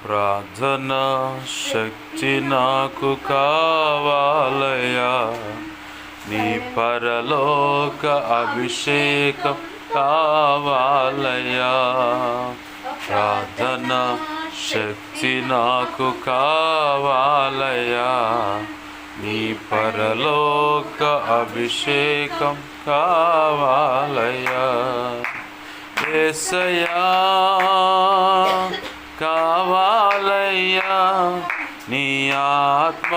ప్రార్థన శక్తి నాకు కావాలయ్యా, నీ పరలోక అభిషేకం కావాలయ్యా. ప్రార్థన శక్తి నాకు కావాలయ్యా, నీ పరలోక అభిషేకం కావాలయ్యా. యేసయ్యా కావాలయ్యా, నీ ఆత్మ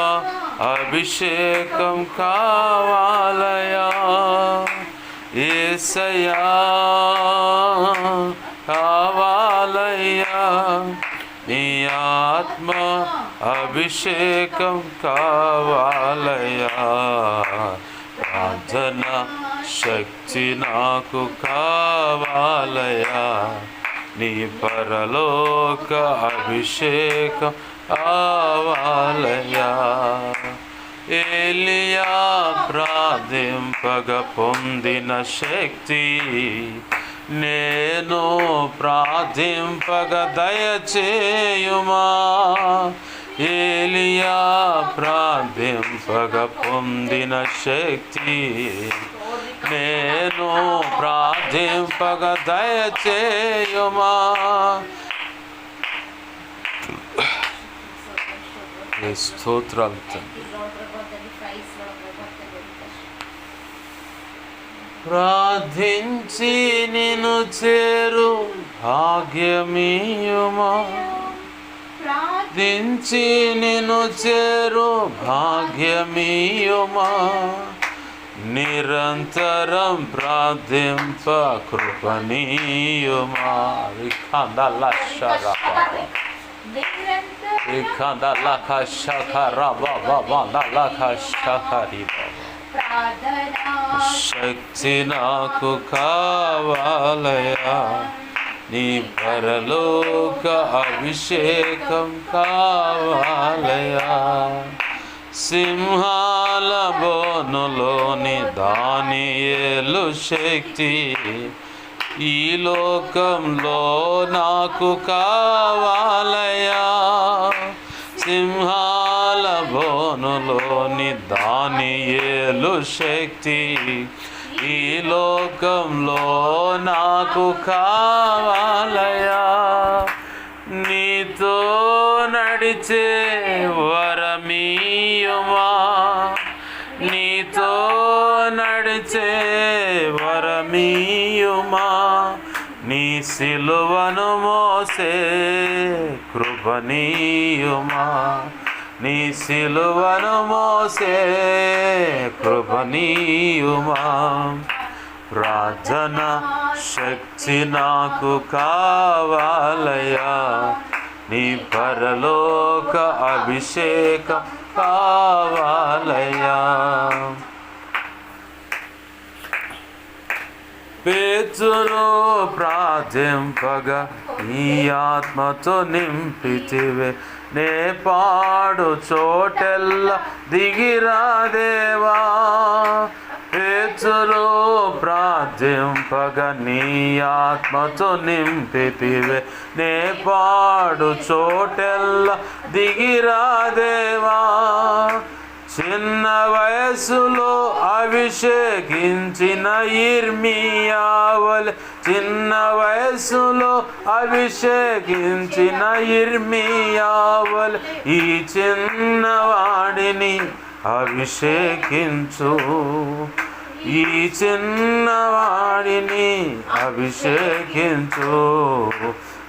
అభిషేకం కావాలయ్యా. యేసయ్యా కావాలయ్యా, నీ ఆత్మ అభిషేకం కావాలయ్యా. ప్రార్థన శక్తి నాకు కావాలయ్యా, నీ పరలోక అభిషేకం కావాలయ్యా. ఏలియా ప్రార్థింపగ పొందిన శక్తి నేను ప్రార్థింపగ దయచేయుమా. ఏలియా ప్రార్థింపగ పొందిన శక్తి నేను ప్రార్థింపగ దయచేయుమా. స్తోత్రాలు తండ్రి. ప్రార్థించి నిన్ను చేరు భాగ్యమీయుమా. ప్రార్థించి నిన్ను చేరు భాగ్యమీయుమా. నిరంతరం ప్రార్థింప కృపణీయుమా. శక్తి నాకు కావాలయా, నీ పరలోక అభిషేకం కావాలయా. సింహాల బోనులోని దానియేలు శక్తి ఈ లోకంలో నాకు కావాలయా. సింహాల బోనులోని దానియేలు శక్తి ఈ లోకంలో నాకు కావాలయా. నీతో నడిచే వరమీయుమా, నీతో నడిచే వరమీయుమా. నీ సిలువను మోసే కృపణీయుమా, నీ సిలువను మోసే కృపణీయుమా. ప్రార్థన శక్తి నాకు కావాలయా, నీ పరలోక అభిషేకం కావాలయా. పేతురు ప్రార్థింపగా నీ ఆత్మతో నింపితివే, నే పాడు చోటెల్లా దిగిరాదేవా. పేతురు ప్రార్థింపగా నీ ఆత్మతో నింపితివే, నే పాడు చోటెల్లా దిగిరాదేవా. చిన్న వయసులో అభిషేకించిన ఇర్మియావలే, చిన్న వయసులో అభిషేకించిన ఇర్మియావలే ఈ చిన్నవాడిని అభిషేకించు, ఈ చిన్నవాడిని అభిషేకించు.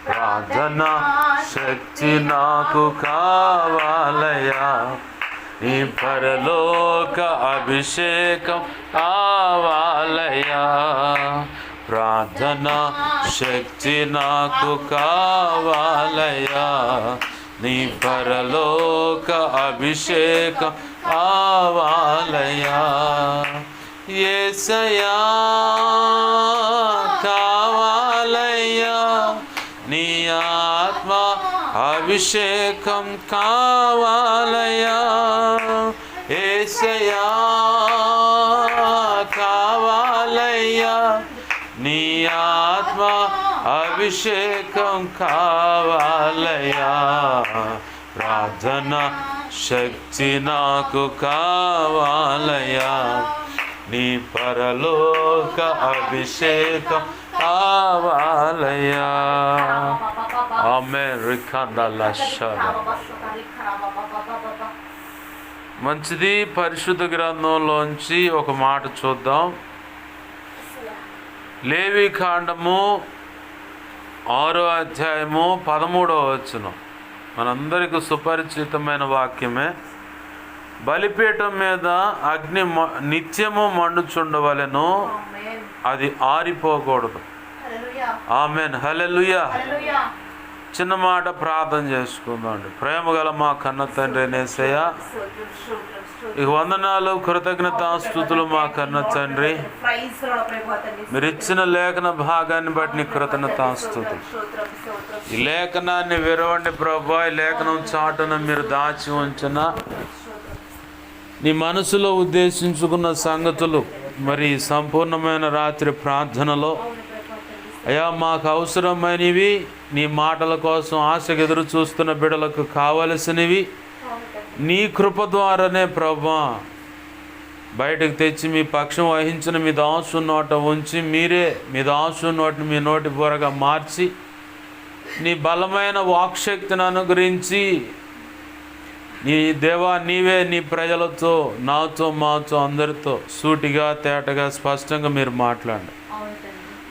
ప్రార్థన శక్తి నాకు కావాలయా, నీ పరలోక అభిషేకం కావాలయా. ప్రార్థన శక్తి నాకు కావాలయా, నీ పరలోక అభిషేకం కావాలయా. యేసయ్యా కావాలయ్యా, నీ ఆత్మ అభిషేకం కావాలయ్యా. యేసయ్యా కావాలయ్యా, నీ ఆత్మ అభిషేకం కావాలయ్యా. ప్రార్థన శక్తి నాకు కావాలయ్యా. నీ పరలోక అభిషేకం కావాలయ్యా. ఆమేన్. మంచిది. పరిశుద్ధ గ్రంథంలోంచి ఒక మాట చూద్దాం. లేవి కాండము 6వ అధ్యాయము 13వ వచనం మనందరికీ సుపరిచితమైన వాక్యమే. బలిపీఠం మీద అగ్ని నిత్యము మండుచుండవలెను, అది ఆరిపోకూడదు. ఆమేన్. హల్లెలూయా. చిన్న మాట ప్రార్థన చేసుకుందామండి. ప్రేమ గల మా కన్న తండ్రి యేసయ్య, ఈ వందనాలు కృతజ్ఞతాస్తుతులు మా కన్న తండ్రి. మీరు ఇచ్చిన లేఖన భాగాన్ని బట్టి నీ కృతజ్ఞతాస్తుతులు. ఈ లేఖనాన్ని విరవండి ప్రభా. ఈ లేఖనం చాటున మీరు దాచి ఉంచిన నీ మనసులో ఉద్దేశించుకున్న సంగతులు మరి సంపూర్ణమైన రాత్రి ప్రార్థనలో అయ్యా మాకు అవసరమైనవి, నీ మాటల కోసం ఆశకు ఎదురు చూస్తున్న బిడ్డలకు కావలసినవి నీ కృప ద్వారానే ప్రభా బయటకు తెచ్చి మీ పక్షం వహించిన మీ దాసు నోట ఉంచి మీరే మీ దాసు నోటిని మీ నోటి బూరగా మార్చి నీ బలమైన వాక్శక్తిని అనుగ్రహించి నీ దేవా నీవే నీ ప్రజలతో నాతో మాతో అందరితో సూటిగా తేటగా స్పష్టంగా మీరు మాట్లాడండి.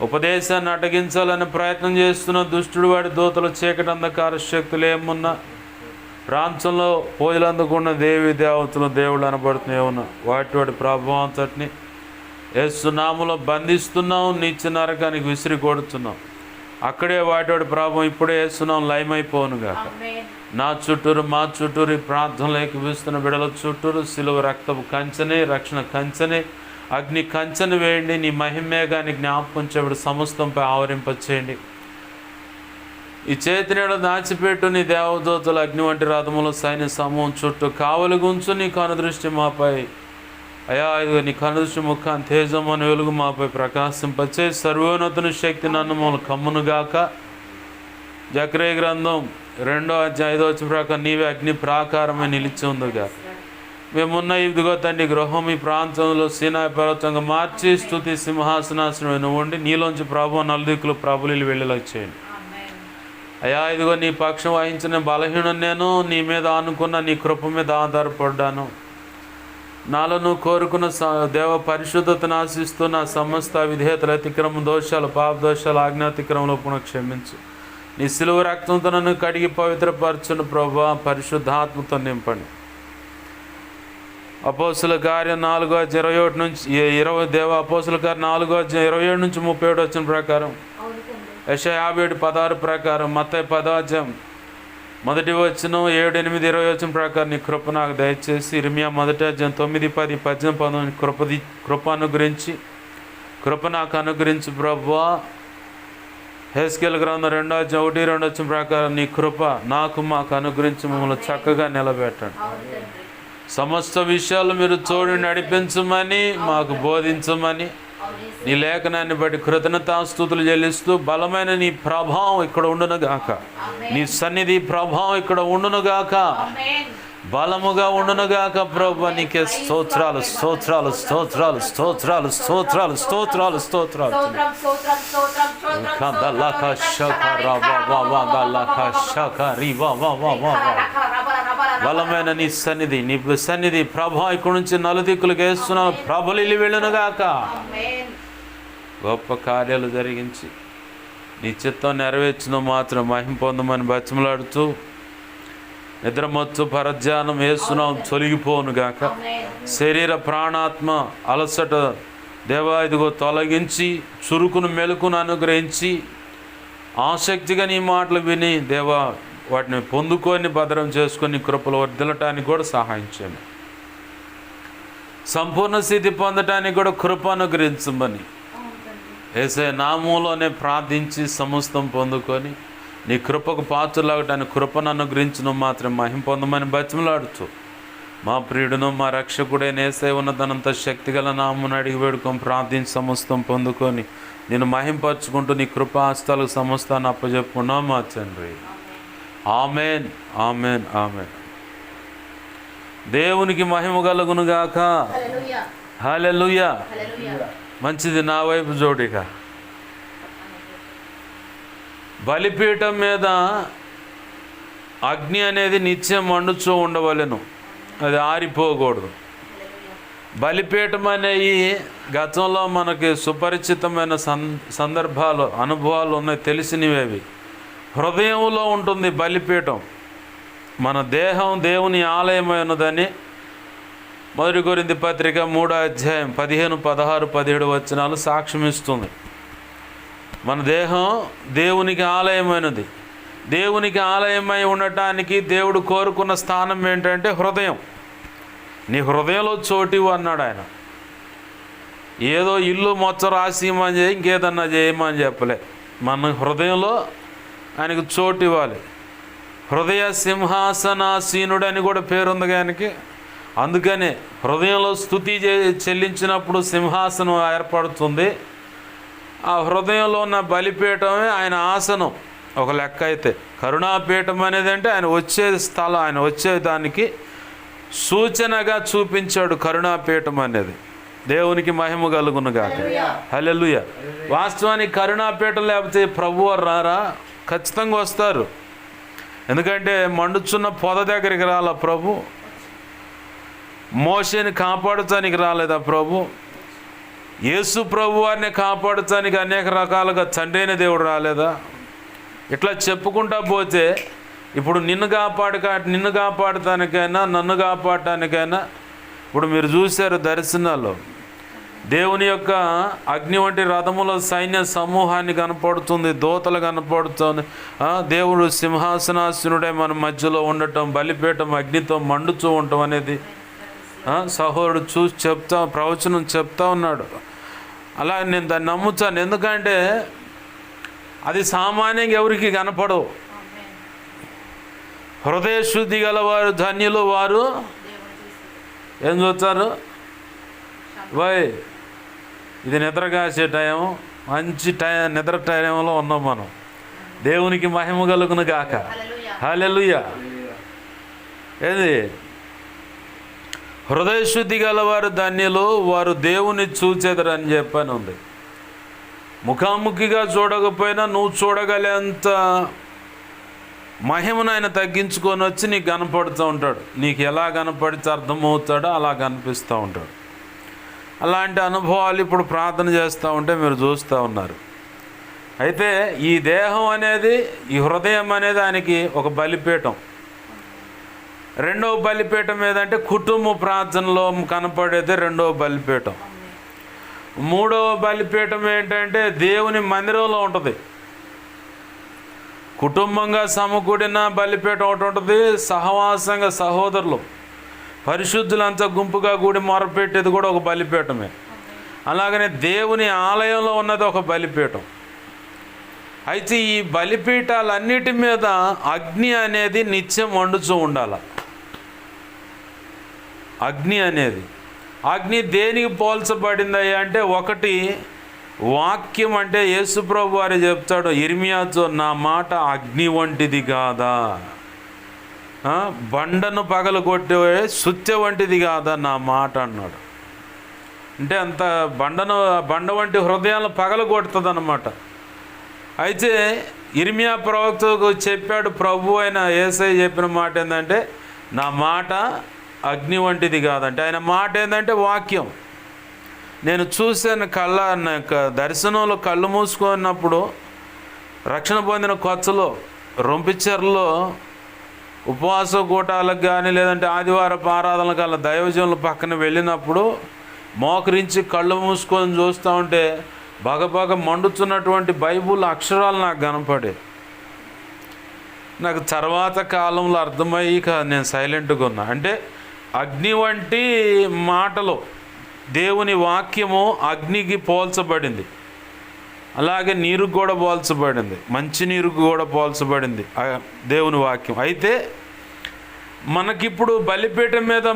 ఉపదేశాన్ని అటగించాలని ప్రయత్నం చేస్తున్న దుష్టుడు వాడి దూతల చీకటి అంధకార శక్తులు ఏమున్నా ప్రాంతంలో పూజలు అందుకున్న దేవి దేవతలు దేవుళ్ళు అనబడుతున్నాయి ఉన్నా వాటి ప్రభావం అంతటిని యేసు నామములో బంధిస్తున్నాం. నిత్య నరకానికి విసిరి కొడుతున్నాం. అక్కడే వాటి ప్రభావం ఇప్పుడే యేసునాం లయమైపోను గాక. నా చుట్టూరు మా చుట్టూరు ప్రార్థనలు ఏకీపిస్తున్న బిడల చుట్టూరు సిలువ రక్తపు కంచెనే, రక్షణ కంచెనే, అగ్ని కంచెను వేయండి. నీ మహిమేగాన్ని జ్ఞాపకం చేయబడి సమస్తంపై ఆవరింపచేయండి. ఈ చేతినేడు దాచిపెట్టు నీ దేవదూతలు అగ్ని వంటి రథముల సైన్య సమూహం చుట్టూ కావలి గుంచు. నీ కనుదృష్టి మాపై అయా ఇదిగో నీ కనుదృష్టి ముఖాన్ని తేజమని వెలుగు మాపై ప్రకాశింపచే. సర్వోన్నతుని శక్తి నన్ను మమ్మల్ని కమ్మునుగాక. జకరియా గ్రంథం 2వ అధ్యాయం 5వ వచనం ప్రకారం నీవే అగ్ని ప్రాకారమై నిలిచి ఉందిగా. మేమున్న ఇదిగో తండ్రి గృహం ఈ ప్రాంతంలో సీనాయి పర్వతంగా మార్చి స్తుతి సింహాసనాసనం ఉండి నీలోంచి ప్రభు నలుదిక్కులు ప్రభులు వెళ్ళేలా చేయండి. అయ్యా ఇదిగో నీ పక్షం వహించిన బలహీనం నేను, నీ మీద ఆనుకున్న నీ కృప మీద ఆధారపడ్డాను. నాలో నువ్వు కోరుకున్న దేవ పరిశుద్ధతను ఆశిస్తూ నా సమస్త విధేయతల అతిక్రమం దోషాలు పాప దోషాలు ఆజ్ఞాతిక్రమంలో పునః క్షమించు. నీ సిలువ రక్తంతో నన్ను కడిగి పవిత్రపరచును ప్రభా. పరిశుద్ధాత్మతో నింపండి. అపోస్తుల కార్యం 4:21 నుంచి 20 దేవ అపోస్తుల కార్యం 4:27 నుంచి 37 వచ్చిన ప్రకారం, యెషయా 57:16 ప్రకారం, మత్తయి 10వ అధ్యాయం 1వ వచనం 7, 8, 20 వచ్చిన ప్రకారం నీ కృప నాకు దయచేసి. ఇర్మియా 1వ అధ్యాయం 9, 10, 18, 19 కృప అనుగ్రహించి కృప నాకు అనుగ్రహించి ప్రభువా. హెస్కేల్ గ్రంథం 2వ అధ్యాయం 1, 2 వచ్చిన ప్రకారం నీ కృప నాకు మాకు అనుగ్రహించి మమ్మల్ని చక్కగా నిలబెట్టండి. సమస్త విషయాలు మీరు తోడి నడిపించమని మాకు బోధించమని నీ లేఖనాన్ని బట్టి కృతజ్ఞతాస్తుతులు చెల్లిస్తూ బలమైన నీ ప్రభావం ఇక్కడ ఉండునుగాక. నీ సన్నిధి ప్రభావం ఇక్కడ ఉండునుగాక. బలముగా ఉండునుగాక ప్రభు. నీకే స్తోత్రాలు స్తోత్రాలు స్తోత్రాలు స్తోత్రాలు స్తోత్రాలు స్తోత్రాలు స్తోత్రాలు. బలమైన నీ సన్నిధి ప్రభావం ఇక్కడ నుంచి నలుదిక్కులకు వేస్తున్నావు. ప్రభులు ఇల్లు వెళ్ళునుగాక. గొప్ప కార్యాలు జరిగించి నీ చిత్తం నెరవేర్చిన మాత్రం మహిమ పొందమని బతిమలాడుతూ నిద్రమత్తు పరధ్యానం వేస్తున్నాం తొలగిపోనుగాక. శరీర ప్రాణాత్మ అలసట దేవా ఇదిగో తొలగించి చురుకును మెలుకును అనుగ్రహించి ఆసక్తిగా నీ మాటలు విని దేవా వాటిని పొందుకొని భద్రం చేసుకొని కృపలు వర్ధిల్లటానికి కూడా సహాయం చేయండి. సంపూర్ణ స్థితి పొందటానికి కూడా కృప అనుగ్రహించమని యేసయ్య నామములోనే ప్రార్థించి సమస్తం పొందుకొని నీ కృపకు పాత్రలాగటానికి కృపను అనుగ్రహించను మాత్రం మహిమ పొందమని బతిమలాడుతూ మా ప్రియుడును మా రక్షకుడైన యేసయ్య ఉన్నదనంత శక్తిగల నామమును అడిగి వేడుకొని ప్రార్థించి సమస్తం పొందుకొని నేను మహింపరచుకుంటూ నీ కృపాస్తాలకు సమస్తాన్ని అప్పచెప్పుకున్నాం మా తండ్రి. Amen, amen, amen. దేవునికి మహిమ కలుగును గాక. హల్లెలూయా. మంచిది. నా వైపు జోడిగా బలిపీఠం మీద అగ్ని అనేది నిత్యం మండుచూ ఉండవలెను, అది ఆరిపోకూడదు. బలిపీఠం అనేవి గతంలో మనకి సుపరిచితమైన సందర్భాలు, అనుభవాలు ఉన్నాయి, తెలిసినవి. హృదయంలో ఉంటుంది బలిపీఠం. మన దేహం దేవుని ఆలయమైనదని 1 కొరింథీ పత్రిక 3వ అధ్యాయం 15, 16, 17 వచనాలు సాక్ష్యమిస్తుంది. మన దేహం దేవునికి ఆలయమైనది. దేవునికి ఆలయమై ఉండటానికి దేవుడు కోరుకున్న స్థానం ఏంటంటే హృదయం. నీ హృదయంలో చోటివు అన్నాడు ఆయన. ఏదో ఇల్లు మొత్తం రాసిమని చేయి, ఇంకేదన్నా చేయమని చెప్పలే. మన హృదయంలో ఆయనకు చోటు ఇవ్వాలి. హృదయ సింహాసనాసీనుడు అని కూడా పేరుంది ఆయనకి. అందుకనే హృదయంలో స్తుతి చెల్లించినప్పుడు సింహాసనం ఏర్పడుతుంది. ఆ హృదయంలో ఉన్న బలిపీఠమే ఆయన ఆసనం. ఒక లెక్క అయితే కరుణాపీఠం అనేది అంటే ఆయన వచ్చే స్థలం, ఆయన వచ్చే దానికి సూచనగా చూపించాడు కరుణాపీఠం అనేది. దేవునికి మహిమ కలుగును గాక. హల్లెలూయా. వాస్తవానికి కరుణాపీఠం లేకపోతే ప్రభువారు రారా? ఖచ్చితంగా వస్తారు. ఎందుకంటే మండుచున్న పొద దగ్గరికి రాలా ప్రభు? మోషేని కాపాడుతానికి రాలేదా ప్రభు? యేసు ప్రభు వారిని కాపాడుతానికి అనేక రకాలుగా తండ్రి అయిన దేవుడు రాలేదా? ఇట్లా చెప్పుకుంటా పోతే ఇప్పుడు నిన్ను కాపాడటానికైనా నన్ను కాపాడటానికైనా ఇప్పుడు మీరు చూశారు దర్శనాల్లో దేవుని యొక్క అగ్ని వంటి రథముల సైన్య సమూహాన్ని కనపడుతుంది, దూతలు కనపడుతుంది. దేవుడు సింహాసనాసనుడే మన మధ్యలో ఉండటం, బలిపీఠం అగ్నితో మండుతూ ఉండటం అనేది సహోదరుడు చూసి ప్రవచనం చెప్తా ఉన్నాడు. అలా నేను దాన్ని నమ్ముతాను. ఎందుకంటే అది సామాన్యంగా ఎవరికి కనపడవు. హృదయ శుద్ధి గలవారు ధన్యులు, వారు ఏం చూస్తారు? ఇది నిద్ర కాసే టైం, మంచి నిద్ర టైంలో ఉన్నాం మనం. దేవునికి మహిమ కలుగును గాక. హల్లెలూయా. ఏది హృదయ శుద్ధి గలవారు ధన్యులు, వారు దేవుని చూచెదరు అని చెప్పని ఉంది. ముఖాముఖిగా చూడకపోయినా నువ్వు చూడగలేంత మహిమను ఆయన తగ్గించుకొని వచ్చి నీకు కనపడుతూ ఉంటాడు. నీకు ఎలా కనపడితే అర్థమవుతాడో అలా కనిపిస్తూ ఉంటాడు. అలాంటి అనుభవాలు ఇప్పుడు ప్రార్థన చేస్తూ ఉంటే మీరు చూస్తూ ఉన్నారు. అయితే ఈ దేహం అనేది, ఈ హృదయం అనేది ఆయనకి ఒక బలిపీఠం. రెండవ బలిపీఠం ఏదంటే కుటుంబ ప్రార్థనలో కనపడేది రెండవ బలిపీఠం. మూడవ బలిపీఠం ఏంటంటే దేవుని మందిరంలో ఉంటుంది. కుటుంబంగా సమకూడిన బలిపీఠం ఒకటి ఉంటుంది, సహవాసంగా సహోదరులు పరిశుద్ధులంతా గుంపుగా కూడి మొరపెట్టేది కూడా ఒక బలిపీఠమే. అలాగనే దేవుని ఆలయంలో ఉన్నది ఒక బలిపీఠం. అయితే ఈ బలిపీఠాలన్నిటి మీద అగ్ని అనేది నిత్యం వండుతూ ఉండాలి. అగ్ని దేనికి పోల్చబడింది అంటే, ఒకటి వాక్యం. అంటే యేసుప్రభు వారు చెప్తాడు ఇర్మియాతో, నా మాట అగ్ని వంటిది కాదా, బండను పగలగొట్టే సుత్య వంటిది కాదా నా మాట అన్నాడు. అంటే అంత బండ వంటి హృదయాలను పగలగొడుతుంది అన్నమాట. అయితే ఇర్మియా ప్రవక్తకు చెప్పాడు ప్రభు అయిన యేసయ్య చెప్పిన మాట ఏంటంటే, నా మాట అగ్ని వంటిది కాదంటే ఆయన మాట ఏంటంటే వాక్యం. నేను చూశాను దర్శనంలో కళ్ళు మూసుకున్నప్పుడు రక్షణ పొందిన కొత్తలో రొంపిచెర్లో ఉపవాస కూటాలకు కానీ లేదంటే ఆదివారపు ఆరాధనలకు అలా దైవజనుల పక్కన వెళ్ళినప్పుడు మోకరించి కళ్ళు మూసుకొని చూస్తూ ఉంటే బగబగ మండుతున్నటువంటి బైబుల్ అక్షరాలు నాకు కనపడే. నాకు తర్వాత కాలంలో అర్థమయ్యి నేను సైలెంట్గా ఉన్నా. అంటే అగ్ని వంటి మాటలు, దేవుని వాక్యము అగ్నికి పోల్చబడింది. అలాగే నీరుకు కూడా పోల్చబడింది, మంచి నీరుకు కూడా పోల్చబడింది దేవుని వాక్యం. అయితే మనకిప్పుడు బలిపీఠం మీద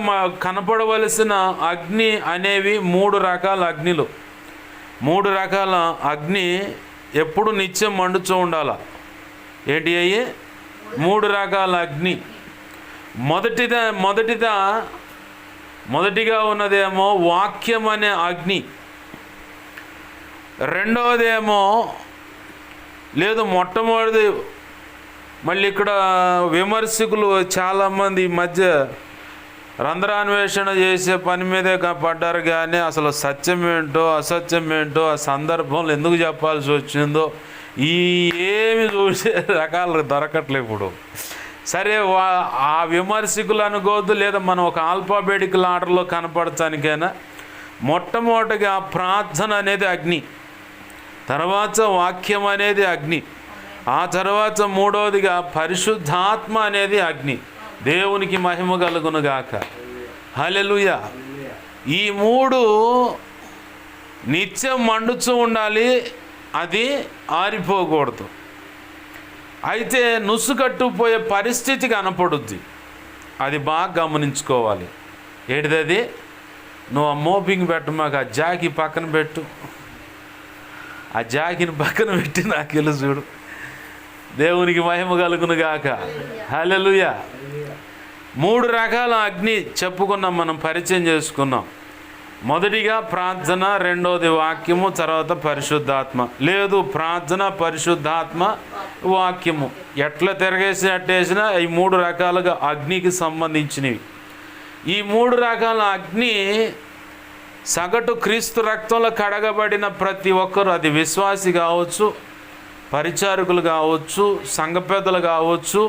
కనపడవలసిన అగ్ని అనేవి 3 రకాల అగ్నిలు. 3 రకాల అగ్ని ఎప్పుడు నిత్యం మండుతూ ఉండాల. ఏంటి అయ్యి? 3 రకాల అగ్ని. మొదటిగా ఉన్నదేమో వాక్యం అనే అగ్ని. రెండవదేమో లేదు, మొట్టమొదటిది మళ్ళీ ఇక్కడ విమర్శకులు చాలామంది ఈ మధ్య రంధ్రాన్వేషణ చేసే పని మీదే పడ్డారు, కానీ అసలు సత్యం ఏంటో అసత్యం ఏంటో ఆ సందర్భంలో ఎందుకు చెప్పాల్సి వచ్చిందో ఈ ఏమి చూసే రకాలు దొరకట్లేదు ఇప్పుడు. సరే, ఆ విమర్శకులు అనుకోవద్దు, లేదా మనం ఒక ఆల్ఫాబెటికల్ ఆర్డర్లో కనపడటానికైనా మొట్టమొదటిగా ప్రార్థన అనేది అగ్ని, తర్వాత వాక్యం అనేది అగ్ని, ఆ తర్వాత మూడవదిగా పరిశుద్ధాత్మ అనేది అగ్ని. దేవునికి మహిమ కలుగును గాక. హల్లెలూయా. ఈ 3 నిత్యం మండుతూ ఉండాలి, అది ఆరిపోకూడదు. అయితే నుసుకట్టుపోయే పరిస్థితి కనపడుద్ది, అది బాగా గమనించుకోవాలి. ఏంటిది? నువ్వు ఆ మోపింగ్ పెట్టు, మాకు ఆ జాకి పక్కన పెట్టు, ఆ జాకిని పక్కన పెట్టి నాకు వెళ్ళి చూడు. దేవునికి మహిమ కలుగును గాక. హల్లెలూయా. 3 రకాల అగ్ని చెప్పుకున్నాం, మనం పరిచయం చేసుకున్నాం. మొదటిగా ప్రార్థన, రెండోది వాక్యము, తర్వాత పరిశుద్ధాత్మ. లేదు, ప్రార్థన, పరిశుద్ధాత్మ, వాక్యము ఎట్లా తిరగేసినట్టేసినా ఈ 3 రకాలుగా అగ్నికి సంబంధించినవి. ఈ 3 రకాల అగ్ని సగటు క్రీస్తు రక్తంలో కడగబడిన ప్రతి ఒక్కరు, అది విశ్వాసి కావచ్చు, పరిచారకులు కావచ్చు, సంఘ పెద్దలు కావచ్చు,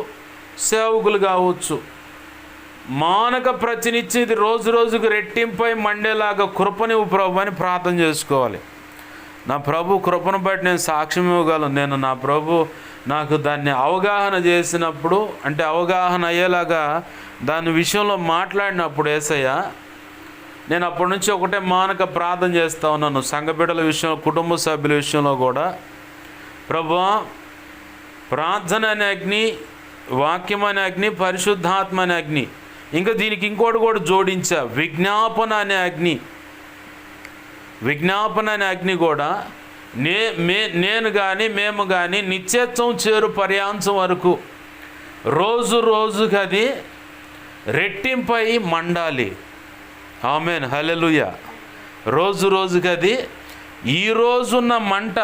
సేవకులు కావచ్చు, మానక ప్రతినిత్యం ఇది రోజు రోజుకు రెట్టింపై మండేలాగా కృపనివ్వు ప్రభు అని ప్రార్థన చేసుకోవాలి. నా ప్రభు కృపను బట్టి నేను సాక్ష్యం ఇవ్వగలను. నా ప్రభు నాకు దాన్ని అవగాహన చేసినప్పుడు, అంటే అవగాహన అయ్యేలాగా దాని విషయంలో మాట్లాడినప్పుడు యేసయ్య, నేను అప్పటి నుంచి ఒకటే మానక ప్రార్థన చేస్తూ ఉన్నాను. సంఘ బిడ్డల విషయంలో, కుటుంబ సభ్యుల విషయంలో కూడా, ప్రభువా ప్రార్థన అనే అగ్ని, వాక్యం అనే అగ్ని, పరిశుద్ధాత్మ అనే అగ్ని, ఇంకా దీనికి ఇంకోటి కూడా జోడించా, విజ్ఞాపన అనే అగ్ని. విజ్ఞాపన అనే అగ్ని కూడా నేను కానీ మేము కానీ నిత్యత్వం చేరు పర్యాంతం వరకు రోజు రోజుకి అది రెట్టింపై మండాలి. ఆమేన్, హల్లెలూయా. రోజు రోజుకి అది ఈ రోజున్న మంట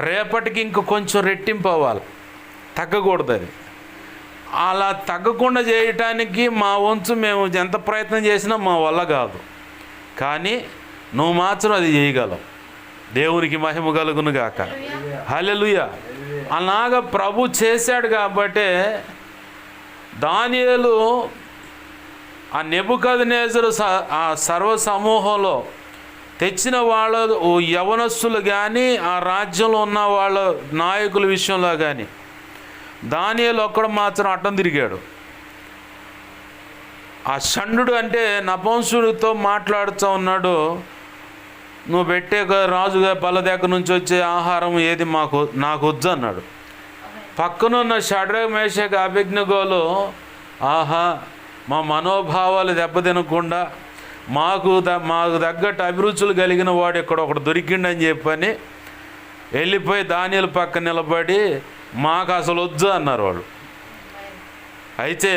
రేపటికి ఇంక కొంచెం రెట్టింపు అవ్వాలి, తగ్గకూడదు. అది అలా తగ్గకుండా చేయటానికి మా వంతు మేము ఎంత ప్రయత్నం చేసినా మా వల్ల కాదు, కానీ నువ్వు మాత్రం అది చేయగలవు. దేవునికి మహిమ కలుగును గాక. హల్లెలూయా. అలాగా ప్రభు చేశాడు కాబట్టే దానియేలు ఆ నెబుకద్నెజరు ఆ సర్వ సమూహంలో తెచ్చిన వాళ్ళ యవనస్తులు కానీ, ఆ రాజ్యంలో ఉన్న వాళ్ళ నాయకుల విషయంలో కానీ దానియేలు ఒక్కడు మాత్రం అడ్డం తిరిగాడు. ఆ షండు అంటే నపుంసకుడితో మాట్లాడుతూ ఉన్నాడు, నువ్వు పెట్టే రాజుగా బల దగ్గర నుంచి వచ్చే ఆహారం ఏది నాకు వద్దు అన్నాడు. పక్కనున్న షడ్రక్ మేషక్ అబేద్నెగోలు, ఆహా, మా మనోభావాలు దెబ్బతినకుండా మాకు తగ్గట్టు అభిరుచులు కలిగిన వాడు ఇక్కడ ఒకడు దొరికిండని చెప్పని వెళ్ళిపోయి దానియేలు పక్కన నిలబడి మాకు అసలు వద్దు అన్నారు వాళ్ళు. అయితే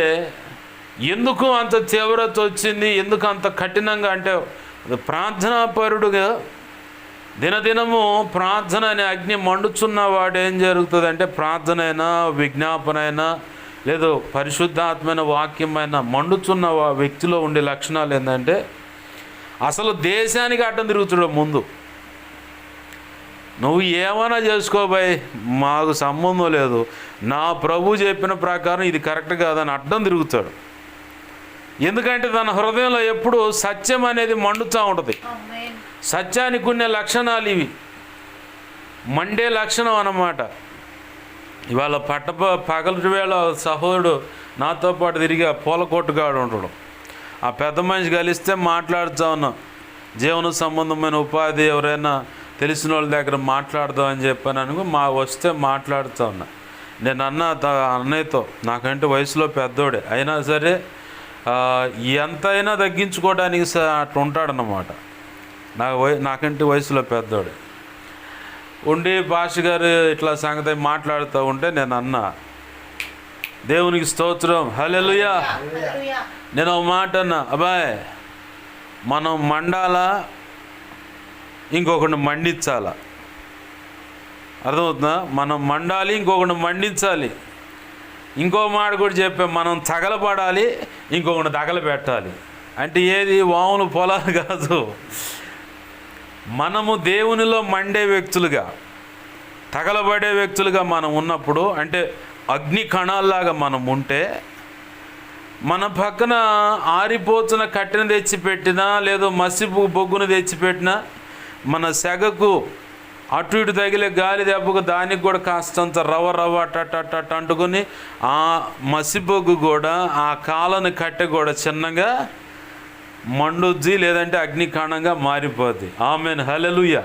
ఎందుకు అంత తీవ్రత వచ్చింది, ఎందుకు అంత కఠినంగా అంటే, ప్రార్థనాపరుడుగా దినదినము ప్రార్థన అనే అగ్ని మండుచున్న వాడు ఏం జరుగుతుందంటే, ప్రార్థన అయినా విజ్ఞాపన అయినా లేదు పరిశుద్ధాత్మైన వాక్యమైన మండుచున్న వ్యక్తిలో ఉండే లక్షణాలు ఏంటంటే, అసలు దేశానికి అడ్డం తిరుగుతాడు. ముందు నువ్వు ఏమైనా చేసుకోబాయ్, మాకు సంబంధం లేదు, నా ప్రభు చెప్పిన ప్రకారం ఇది కరెక్ట్ కాదని అడ్డం తిరుగుతాడు. ఎందుకంటే తన హృదయంలో ఎప్పుడు సత్యం అనేది మండుతూ ఉంటుంది. సత్యానికి ఉండే లక్షణాలు ఇవి, మండే లక్షణం అన్నమాట. ఇవాళ పగలు వేళ సహోదరుడు నాతో పాటు తిరిగి పూల కొట్టుగాడు ఉంటాడు. ఆ పెద్ద మనిషి కలిస్తే మాట్లాడుతూ ఉన్నాం, జీవన సంబంధమైన ఉపాధి ఎవరైనా తెలిసిన వాళ్ళ దగ్గర మాట్లాడదామని చెప్పాను అనుకో, వస్తే మాట్లాడుతూ ఉన్నా. నేను అన్నయ్యతో, నాకంటే వయసులో పెద్దోడే అయినా సరే ఎంతైనా తగ్గించుకోవడానికి అట్లా ఉంటాడన్నమాట. నాకంటే వయసులో పెద్దోడు ఉండి పాస్టర్ గారు ఇట్లా సంగతి మాట్లాడుతూ ఉంటే నేను అన్నా, దేవునికి స్తోత్రం, హల్లెలూయా. నేను ఒక మాట అన్నా, అబ్బాయ్ మనం మండాలా ఇంకొకరిని మండించాలా? అర్థమవుతుందా? మనం మండాలి, ఇంకొకరిని మండించాలి. ఇంకో మాట కూడా చెప్పాం, మనం తగలబడాలి, ఇంకొకరిని తగలబెట్టాలి. అంటే ఏది? వాములు పొలాలు కాదు. మనము దేవునిలో మండే వ్యక్తులుగా, తగలబడే వ్యక్తులుగా మనం ఉన్నప్పుడు, అంటే అగ్ని కణాల్లాగా మనం ఉంటే, మన పక్కన ఆరిపోతున్న కట్టెను తెచ్చిపెట్టినా లేదో మసిపు బొగ్గును తెచ్చిపెట్టినా మన సెగకు అటు ఇటు తగిలే గాలి దెబ్బకు దానికి కూడా కాస్తంత రవ్వ టట్ అంటుకొని ఆ మసిబొగ్గు కూడా ఆ కాలను కట్టె కూడా చిన్నగా మండుద్ది, లేదంటే అగ్నికాండంగా మారిపోద్ది. ఆమేన్, హల్లెలూయా.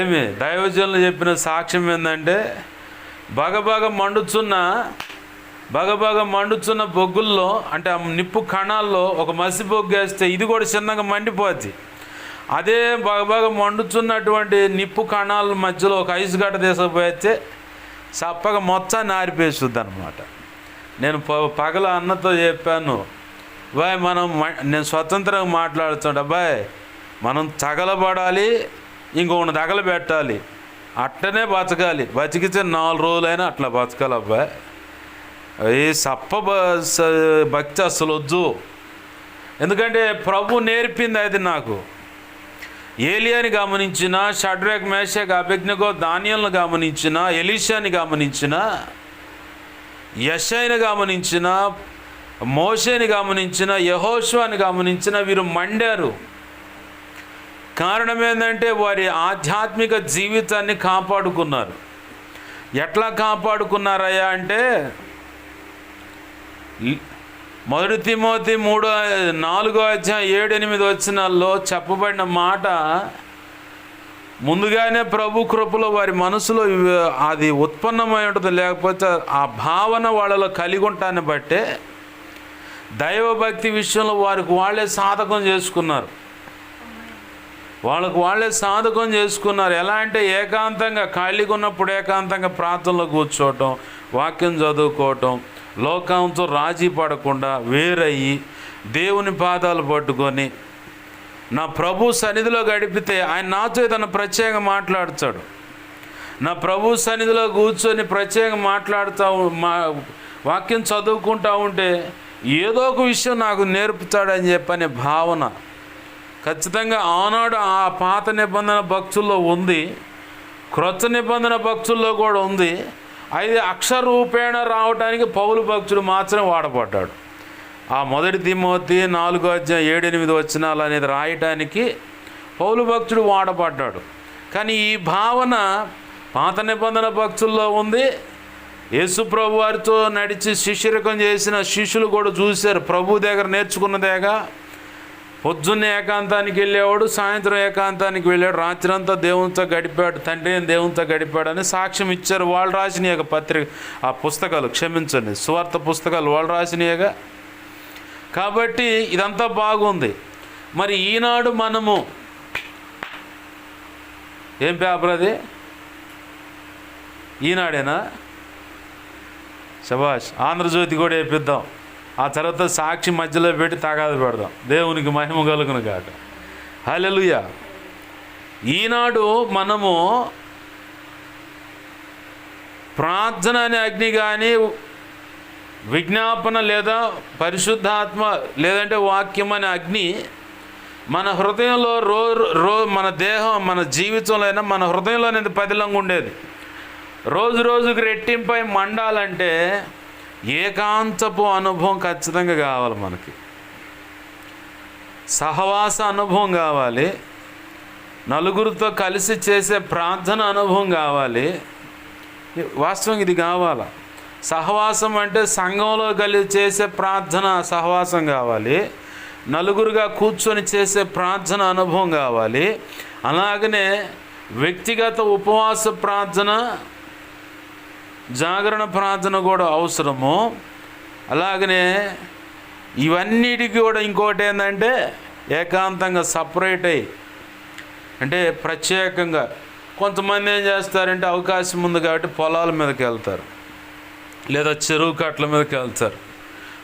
ఏమి దైవజనులు చెప్పిన సాక్ష్యం ఏంటంటే, బాగా మండుచున్న బొగ్గుల్లో, అంటే ఆ నిప్పు కణాల్లో ఒక మసి బొగ్గు వేస్తే ఇది కూడా చిన్నగా మండిపోద్ది. అదే బాగా మండుచున్నటువంటి నిప్పు కణాల మధ్యలో ఒక ఐస్ గడ్డ తీసుకుపోతే చప్పగా మొత్తాన్ని ఆరిపేస్తుంది అనమాట. నేను పగల అన్నతో చెప్పాను, బాయ్ నేను స్వతంత్రంగా మాట్లాడుతుంటా, బాయ్ మనం తగలబడాలి, ఇంకొకటి తగలబెట్టాలి, అట్టనే బతకాలి. బతికితే 4 రోజులైనా అట్లా బతకాలి అబ్బాయి. ఈ భక్తి అసలు వద్దు. ఎందుకంటే ప్రభు నేర్పింది అది నాకు. ఏలియాని గమనించిన, షడ్రక్ మేషక్ అబేద్నెగో దానియేలును గమనించిన, ఎలీషాని గమనించిన, యెషయాని గమనించిన, మోషేని గమనించిన, యెహోషువని గమనించిన, వీరు మండారు. కారణం ఏంటంటే వారి ఆధ్యాత్మిక జీవితాన్ని కాపాడుకున్నారు. ఎట్లా కాపాడుకున్నారయ్యా అంటే, 1 తిమోతి 4:7-8 చెప్పబడిన మాట ముందుగానే ప్రభు కృపలో వారి మనసులో అది ఉత్పన్నమై ఉంటుంది. లేకపోతే ఆ భావన వాళ్ళలో కలిగి ఉంటాన్ని బట్టే దైవభక్తి విషయంలో వారికి వాళ్ళే సాధకం చేసుకున్నారు. ఎలా అంటే ఏకాంతంగా ఖాళీగా ఉన్నప్పుడు ఏకాంతంగా ప్రార్థనలో కూర్చోవటం, వాక్యం చదువుకోవటం, లోకంతో రాజీ పడకుండా వేరయ్యి దేవుని పాదాలు పట్టుకొని నా ప్రభు సన్నిధిలో గడిపితే ఆయన నాతో ఏదైనా ప్రత్యేకంగా మాట్లాడుతాడు. నా ప్రభు సన్నిధిలో కూర్చొని ప్రత్యేకంగా వాక్యం చదువుకుంటూ ఉంటే ఏదో ఒక విషయం నాకు నేర్పుతాడని చెప్పనే భావన ఖచ్చితంగా ఆనాడు ఆ పాత నిబంధన భక్తుల్లో ఉంది, క్రొత్త నిబంధన భక్తుల్లో కూడా ఉంది. అయితే అక్షరూపేణ రావడానికి పౌలు భక్తుడు మాత్రం వాడబడ్డాడు. ఆ 1 తిమోతి 4:7-8 అనేది రాయటానికి పౌలు భక్తుడు వాడబడ్డాడు. కానీ ఈ భావన పాత నిబంధన భక్తుల్లో ఉంది. యేసు ప్రభు వారితో నడిచి శిష్యరికం చేసిన శిష్యులు కూడా చూశారు. ప్రభు దగ్గర నేర్చుకున్నదేగా. పొద్దున్నే ఏకాంతానికి వెళ్ళేవాడు, సాయంత్రం ఏకాంతానికి వెళ్ళాడు, రాత్రి అంతా దేవునితో గడిపాడు, తండ్రి దేవునితో గడిపాడని సాక్ష్యం ఇచ్చారు. వాళ్ళు రాసినయగా ఆ పుస్తకాలు, క్షమించండి, సువార్త పుస్తకాలు వాళ్ళు రాసినయగా. కాబట్టి ఇదంతా బాగుంది. మరి ఈనాడు మనము ఏం పేపర్ అది? ఈనాడేనా? శభాష్. ఆంధ్రజ్యోతి కూడా వేపిద్దాం. ఆ తర్వాత సాక్షి మధ్యలో పెట్టి తగాదు పెడదాం. దేవునికి మహిమ కలుగును గాక. హల్లెలూయా. ఈనాడు మనము ప్రార్థన అనే అగ్ని కానీ, విజ్ఞాపన లేదా పరిశుద్ధాత్మ లేదంటే వాక్యం అనే అగ్ని మన హృదయంలో మన దేహం, మన జీవితంలో అయినా మన హృదయంలో అనేది పదిలంగా ఉండేది. రోజుకి రెట్టింపై మండాలంటే ఏకాంతపు అనుభవం ఖచ్చితంగా కావాలి. మనకి సహవాస అనుభవం కావాలి, నలుగురితో కలిసి చేసే ప్రార్థన అనుభవం కావాలి. వాస్తవంగా ఇది కావాలా. సహవాసం అంటే సంఘంలో కలిసి చేసే ప్రార్థన సహవాసం కావాలి, నలుగురుగా కూర్చొని చేసే ప్రార్థన అనుభవం కావాలి. అలాగనే వ్యక్తిగత ఉపవాస ప్రార్థన, జాగరణ ప్రార్థన కూడా అవసరము. అలాగనే ఇవన్నిటికీ కూడా ఇంకోటి ఏంటంటే ఏకాంతంగా సపరేట్ అయ్యి అంటే ప్రత్యేకంగా కొంతమంది ఏం చేస్తారంటే అవకాశం ఉంది కాబట్టి పొలాల మీదకి వెళ్తారు, లేదా చెరువు కట్టల మీదకి వెళ్తారు,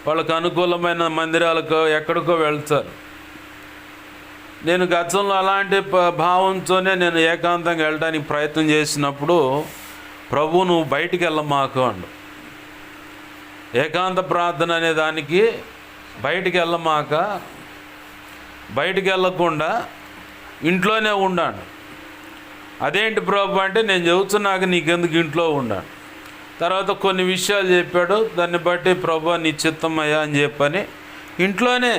వాళ్ళకు అనుకూలమైన మందిరాలకు ఎక్కడికో వెళ్తారు. నేను గతంలో అలాంటి భావంతోనే నేను ఏకాంతంగా వెళ్ళడానికి ప్రయత్నం చేసినప్పుడు ప్రభు నువ్వు బయటికి వెళ్ళమాకు అండు. ఏకాంత ప్రార్థన అనే దానికి బయటికి వెళ్ళమాక, బయటికి వెళ్ళకుండా ఇంట్లోనే ఉండాను. అదేంటి ప్రభు అంటే నేను చెబుతున్నాక నీకెందుకు ఇంట్లో ఉండాను. తర్వాత కొన్ని విషయాలు చెప్పాడు, దాన్ని బట్టి ప్రభు నీ చిత్తమయ్యా అని చెప్పని ఇంట్లోనే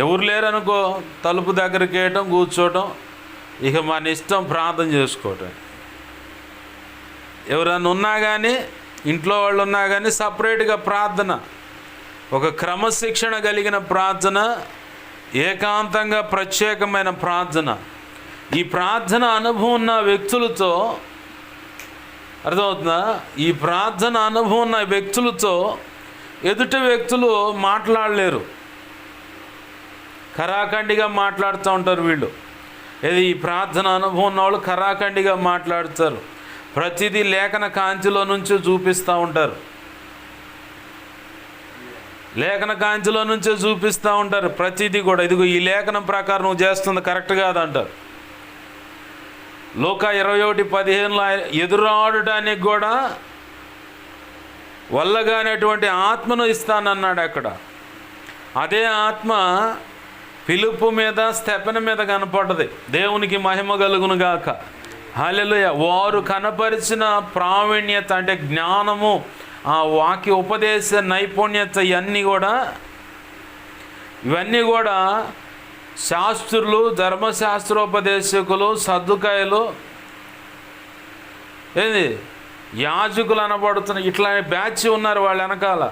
ఎవరు లేరనుకో తలుపు దగ్గరికి వేయటం, కూర్చోవటం, ఇక మన ఇష్టం ప్రార్థన చేసుకోవటం. ఎవరన్నా ఉన్నా కానీ, ఇంట్లో వాళ్ళు ఉన్నా కానీ సపరేట్గా ప్రార్థన, ఒక క్రమశిక్షణ కలిగిన ప్రార్థన, ఏకాంతంగా ప్రత్యేకమైన ప్రార్థన. ఈ ప్రార్థన అనుభవం ఉన్న వ్యక్తులతో, అర్థమవుతుందా, ఈ ప్రార్థన అనుభవం ఉన్న వ్యక్తులతో ఎదుటి వ్యక్తులు మాట్లాడలేరు, ఖరాఖండిగా మాట్లాడుతూ ఉంటారు వీళ్ళు. ఇది ఈ ప్రార్థన అనుభవం ఉన్న వాళ్ళు ఖరాఖండిగా మాట్లాడతారు, ప్రతిదీ లేఖన కాంతిలో నుంచి చూపిస్తూ ఉంటారు, లేఖన కాంతిలో నుంచే చూపిస్తూ ఉంటారు ప్రతిదీ కూడా. ఇదిగో ఈ లేఖనం ప్రకారం నువ్వు చేస్తుంది కరెక్ట్ కాదంటారు. లోకా 21:15 ఎదురాడటానికి కూడా వల్లగానేటువంటి ఆత్మను ఇస్తానన్నాడు అక్కడ. అదే ఆత్మ ఫిలిప్పు మీద, స్తెఫను మీద కనపడ్డది. దేవునికి మహిమ కలుగును గాక. హల్లెలూయా. వారు కనపరిచిన ప్రావీణ్యత అంటే జ్ఞానము, ఆ వాక్య ఉపదేశ నైపుణ్యత, ఇవన్నీ కూడా శాస్త్రులు, ధర్మశాస్త్రోపదేశకులు, సద్దుకాయలు, ఏంది యాజకులు అనబడుతున్న ఇట్లా బ్యాచ్ ఉన్నారు వాళ్ళ వెనకాల.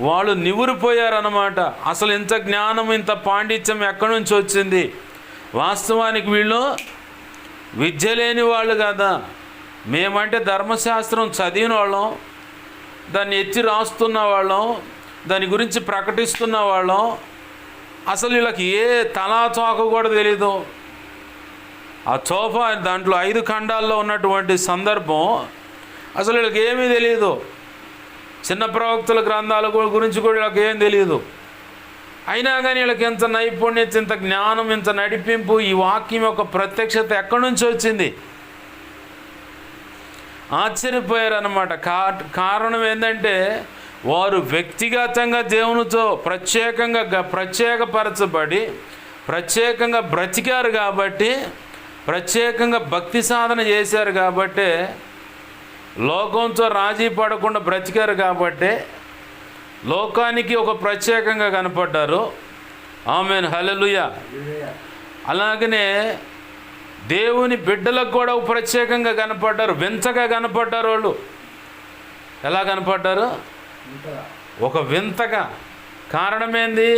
వాళ్ళు నివురిపోయారన్నమాట. అసలు ఇంత జ్ఞానం, ఇంత పాండిత్యం ఎక్కడి నుంచి వచ్చింది? వాస్తవానికి వీళ్ళు విద్య లేని వాళ్ళు కదా. మేమంటే ధర్మశాస్త్రం చదివిన వాళ్ళం, దాన్ని ఎత్తి రాస్తున్న వాళ్ళం, దాని గురించి ప్రకటిస్తున్న వాళ్ళం. అసలు వీళ్ళకి ఏ తలా చోక కూడా తెలీదు. ఆ చోఫా దాంట్లో 5 ఖండాల్లో ఉన్నటువంటి సందర్భం అసలు వీళ్ళకి ఏమీ తెలియదు. చిన్న ప్రవక్తల గ్రంథాల గురించి కూడా వీళ్ళకి ఏం తెలియదు. అయినా కానీ వీళ్ళకి ఎంత నైపుణ్యత, ఇంత జ్ఞానం, ఇంత నడిపింపు, ఈ వాక్యం యొక్క ప్రత్యక్షత ఎక్కడి నుంచి వచ్చింది? ఆశ్చర్యపోయారన్నమాట. కారణం ఏంటంటే వారు వ్యక్తిగతంగా దేవునితో ప్రత్యేకపరచబడి ప్రత్యేకంగా బ్రతికారు కాబట్టి, ప్రత్యేకంగా భక్తి సాధన చేశారు కాబట్టి, లోకంతో రాజీ పడకుండా బ్రతికారు కాబట్టి లోకానికి ఒక ప్రత్యేకంగా కనపడ్డారు. ఆమేన్, హల్లెలూయా. అలాగనే దేవుని బిడ్డలకు కూడా ప్రత్యేకంగా కనపడ్డారు, వింతగా కనపడ్డారు. వాళ్ళు ఎలా కనపడ్డారు? ఒక వింతగా. కారణమేంది?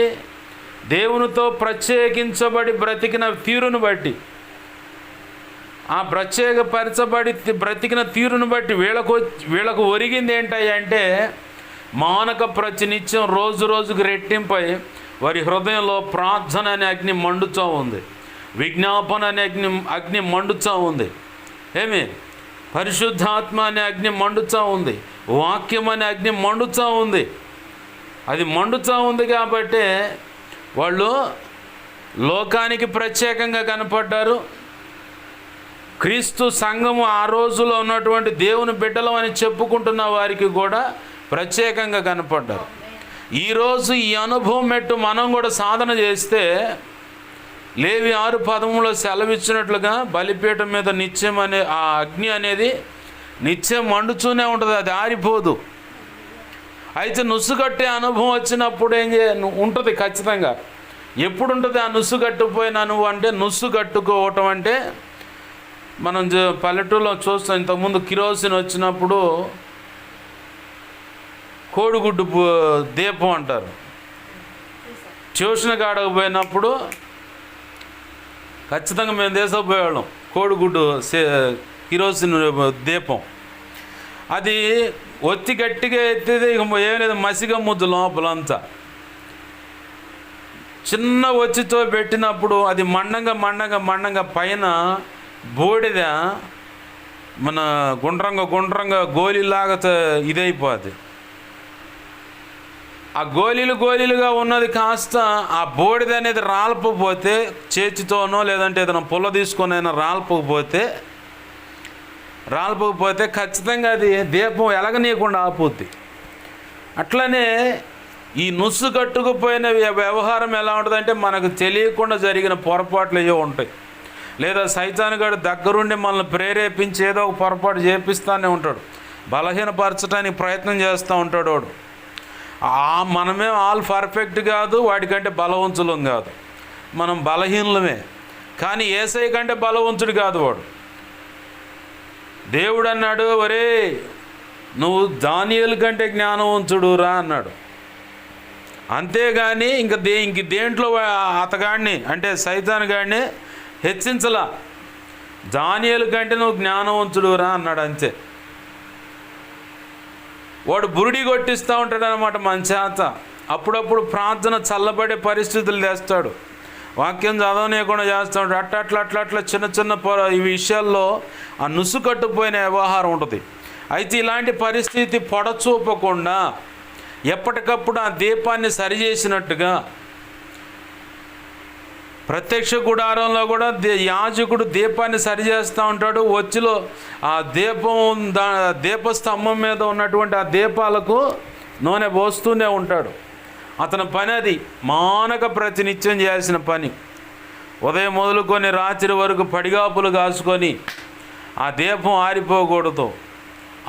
దేవునితో ప్రత్యేకించబడి బ్రతికిన తీరును బట్టి, ఆ ప్రత్యేకపరచబడి బ్రతికిన తీరును బట్టి వీళ్ళకు ఒరిగింది ఏంటంటే మానక ప్రతినిత్యం రోజు రోజుకు రెట్టింపై వారి హృదయంలో ప్రార్థన అనే అగ్ని మండుతూ ఉంది, విజ్ఞాపన అనే అగ్ని మండుతూ ఉంది, ఏమి పరిశుద్ధాత్మ అనే అగ్ని మండుతూ ఉంది, వాక్యం అనే అగ్ని మండుతూ ఉంది. అది మండుతూ ఉంది కాబట్టి వాళ్ళు లోకానికి ప్రత్యేకంగా కనపడ్డారు. క్రీస్తు సంఘము ఆ రోజులో ఉన్నటువంటి దేవుని బిడ్డలు అని చెప్పుకుంటున్న వారికి కూడా ప్రత్యేకంగా కనపడ్డారు. ఈరోజు ఈ అనుభవం మెట్టు మనం కూడా సాధన చేస్తే లేవి 6:13 సెలవిచ్చినట్లుగా బలిపీఠం మీద నిత్యం అనే ఆ అగ్ని అనేది నిత్యం మండుతూనే ఉంటుంది, అది ఆరిపోదు. అయితే నుసుగట్టే అనుభవం వచ్చినప్పుడు ఉంటుంది ఖచ్చితంగా. ఎప్పుడు ఉంటుంది ఆ నుసుగట్టుపోయిన అనుభవం అంటే? నుసుగట్టుకోవటం అంటే మనం పల్లెటూరులో చూస్తాం. ఇంతకుముందు కిరోసిన్ వచ్చినప్పుడు కోడిగుడ్డు దీపం అంటారు. ట్యూషన్ కాడకు పోయినప్పుడు ఖచ్చితంగా మేము దేశపోయేవాళ్ళం. కోడిగుడ్డు కిరోసిన్ దీపం అది ఒత్తి గట్టిగా ఎత్తితే ఇక ఏం లేదు, మసిగ ముద్దు లోపలంతా. చిన్న ఒత్తితో పెట్టినప్పుడు అది మండంగా పైన బూడిద మన గుండ్రంగా గోళీలాగా ఇదైపోద్ది. ఆ గోళీలుగా ఉన్నది కాస్త ఆ బూడిద అనేది రాల్పపోతే, చేతితోనో లేదంటే ఏదైనా పుల్ల తీసుకొని అయినా రాల్పకపోతే ఖచ్చితంగా అది దీపం ఎలగనీయకుండా ఆపుద్ది. అట్లనే ఈ నుస్సు కట్టుకుపోయిన వ్యవహారం ఎలా ఉంటుందంటే, మనకు తెలియకుండా జరిగిన పొరపాట్లు ఏవో ఉంటాయి, లేదా సైతాను గారు దగ్గరుండి మనల్ని ప్రేరేపించి ఏదో ఒక పొరపాటు చేపిస్తూనే ఉంటాడు, బలహీనపరచడానికి ప్రయత్నం చేస్తూ ఉంటాడు వాడు. మనమేం ఆల్ పర్ఫెక్ట్ కాదు, వాడికంటే బలవంతులం కాదు, మనం బలహీనులమే. కానీ యేసయ్య కంటే బలవంతుడు కాదు వాడు. దేవుడు అన్నాడు, ఒరే నువ్వు దానియేలు కంటే జ్ఞానవంతుడు రా అన్నాడు. అంతేగాని ఇంక దేంట్లో అతగాడిని అంటే సైతాను గాడిని హెచ్చించలా. దానియేలు కంటే నువ్వు జ్ఞానవంతుడు రా అన్నాడు అంతే. వాడు బురుడి కొట్టిస్తూ ఉంటాడు అన్నమాట మన చేత. అప్పుడప్పుడు ప్రార్థన చల్లబడే పరిస్థితులు తెస్తాడు, వాక్యం చదవనీయకుండా చేస్తూ ఉంటాడు. అట్లా చిన్న ఈ విషయాల్లో ఆ నుసు కట్టుపోయిన వ్యవహారం ఉంటుంది. అయితే ఇలాంటి పరిస్థితి పొడచూపకుండా ఎప్పటికప్పుడు ఆ దీపాన్ని సరిచేసినట్టుగా ప్రత్యక్ష గుడారంలో కూడా యాజకుడు దీపాన్ని సరిచేస్తూ ఉంటాడు. వచ్చిలో ఆ దీపస్తంభం మీద ఉన్నటువంటి ఆ దీపాలకు నూనె పోస్తూనే ఉంటాడు. అతని పని అది మానక ప్రతినిత్యం చేయాల్సిన పని. ఉదయం మొదలుకొని రాత్రి వరకు పడిగాపులు కాసుకొని ఆ దీపం ఆరిపోకూడదు,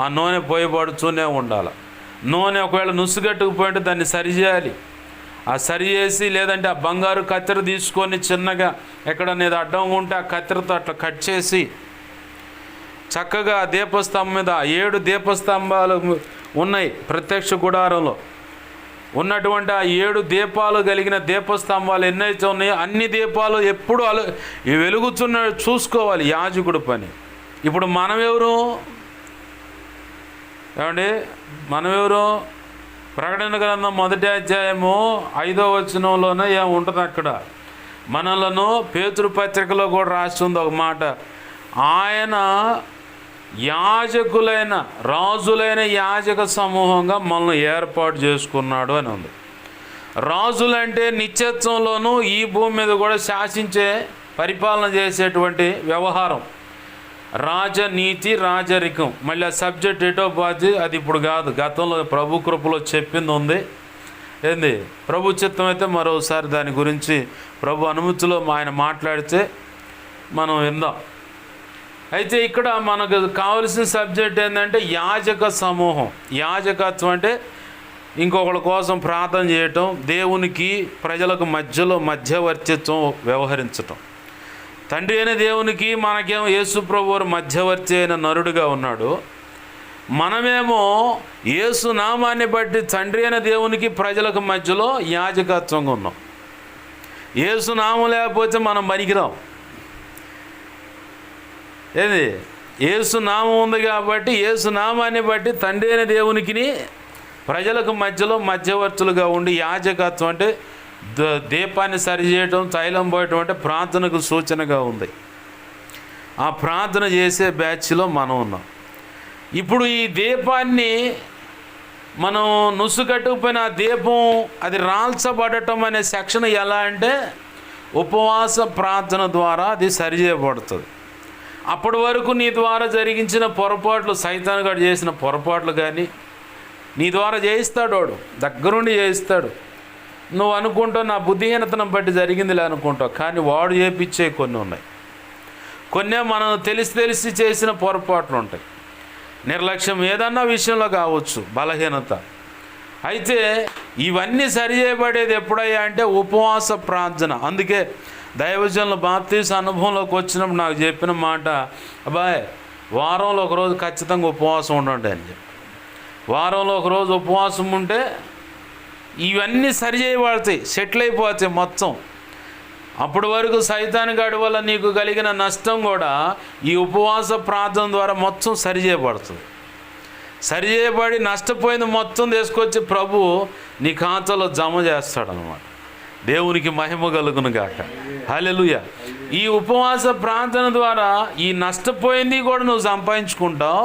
ఆ నూనె పోయబడుతూనే ఉండాలి. నూనె ఒకవేళ నుసుగట్టుకుపోయింటే దాన్ని సరిచేయాలి. ఆ సరిచేసి లేదంటే ఆ బంగారు కత్తెర తీసుకొని చిన్నగా ఎక్కడనేది అడ్డం ఉంటే ఆ కత్తెరతో అట్లా కట్ చేసి చక్కగా ఆ దీపస్తంభం మీద 7 దీపస్తంభాలు ఉన్నాయి ప్రత్యక్ష గుడారంలో. ఉన్నటువంటి ఆ 7 దీపాలు కలిగిన దీపస్తంభాలు ఎన్నైతే ఉన్నాయో అన్ని దీపాలు ఎప్పుడు వెలుగుతున్న చూసుకోవాలి యాజకుడు పని. ఇప్పుడు మనమెవరు ఏమండి? మనమెవరు? ప్రకటన గ్రంథం 1వ అధ్యాయము 5వ వచనంలోనే ఏముంటుంది అక్కడ, మనలను పేతురు పత్రికలో కూడా రాస్తుంది ఒక మాట, ఆయన యాజకులైన రాజులైన యాజక సమూహంగా మనల్ని ఏర్పాటు చేసుకున్నాడు అని ఉంది. రాజులంటే నిత్యత్వంలోనూ ఈ భూమి మీద కూడా శాసించే పరిపాలన చేసేటువంటి వ్యవహారం, రాజనీతి రాజరికం. మళ్ళీ ఆ సబ్జెక్ట్ ఎటో బాధ్య అది ఇప్పుడు కాదు, గతంలో ప్రభు కృపలో చెప్పింది ఉంది. ఏంది ప్రభు చిత్తం అయితే మరోసారి దాని గురించి ప్రభు అనుమతిలో ఆయన మాట్లాడితే మనం విందాం. అయితే ఇక్కడ మనకు కావలసిన సబ్జెక్ట్ ఏంటంటే యాజక సమూహం. యాజకత్వం అంటే ఇంకొకళ్ళ కోసం ప్రార్థన చేయటం, దేవునికి ప్రజలకు మధ్యలో మధ్యవర్తిత్వం వ్యవహరించటం. తండ్రి అయిన దేవునికి మనకేమో యేసు ప్రభువు మధ్యవర్తి అయిన నరుడుగా ఉన్నాడు. మనమేమో యేసు నామాన్ని బట్టి తండ్రి అయిన దేవునికి ప్రజలకు మధ్యలో యాజకత్వంగా ఉన్నాం. యేసు నామం లేకపోతే మనం పనికిరాం. ఏది యేసు నామం ఉంది కాబట్టి యేసు నామాన్ని బట్టి తండ్రి అయిన దేవునికి ప్రజలకు మధ్యలో మధ్యవర్తులుగా ఉండి, యాజకత్వం అంటే దీపాన్ని సరిచేయటం, తైలం పోయటం అంటే ప్రార్థనకు సూచనగా ఉంది. ఆ ప్రార్థన చేసే బ్యాచ్లో మనం ఉన్నాం. ఇప్పుడు ఈ దీపాన్ని మనం నుసుకట్టుకుపోయిన ఆ దీపం అది రాల్చబడటం అనే సెక్షన్ ఎలా అంటే ఉపవాస ప్రార్థన ద్వారా అది సరిచేయబడుతుంది. అప్పటి వరకు నీ ద్వారా జరిగించిన పొరపాట్లు, సైతాను గారు చేసిన పొరపాట్లు కానీ నీ ద్వారా చేయిస్తాడు, వాడు దగ్గరుండి చేయిస్తాడు. నువ్వు అనుకుంటావు నా బుద్ధిహీనతను బట్టి జరిగిందిలే అనుకుంటావు, కానీ వాడు చేపించే కొన్ని ఉన్నాయి. కొన్నే మనం తెలిసి చేసిన పొరపాట్లు ఉంటాయి, నిర్లక్ష్యం ఏదన్నా విషయంలో కావచ్చు, బలహీనత. అయితే ఇవన్నీ సరిచేయబడేది ఎప్పుడయ్యా అంటే ఉపవాస ప్రార్థన. అందుకే దైవజనులు బాప్తీసు అనుభవంలోకి వచ్చినప్పుడు నాకు చెప్పిన మాట, అబ్బాయి వారంలో ఒకరోజు ఖచ్చితంగా ఉపవాసం ఉండండి అని చెప్పి. వారంలో ఒకరోజు ఉపవాసం ఉంటే ఇవన్నీ సరిచేయబడతాయి, సెటిల్ అయిపోతాయి మొత్తం. అప్పటి వరకు సైతాను గాడి వల్ల నీకు కలిగిన నష్టం కూడా ఈ ఉపవాస ప్రార్థన ద్వారా మొత్తం సరిచేయబడుతుంది. సరిచేయబడి నష్టపోయింది మొత్తం తీసుకొచ్చి ప్రభు నీ ఖాతాలో జమ చేస్తాడనమాట. దేవునికి మహిమ కలుగును గాక. హల్లెలూయా. ఈ ఉపవాస ప్రార్థన ద్వారా ఈ నష్టపోయింది కూడా నువ్వు సంపాదించుకుంటావు,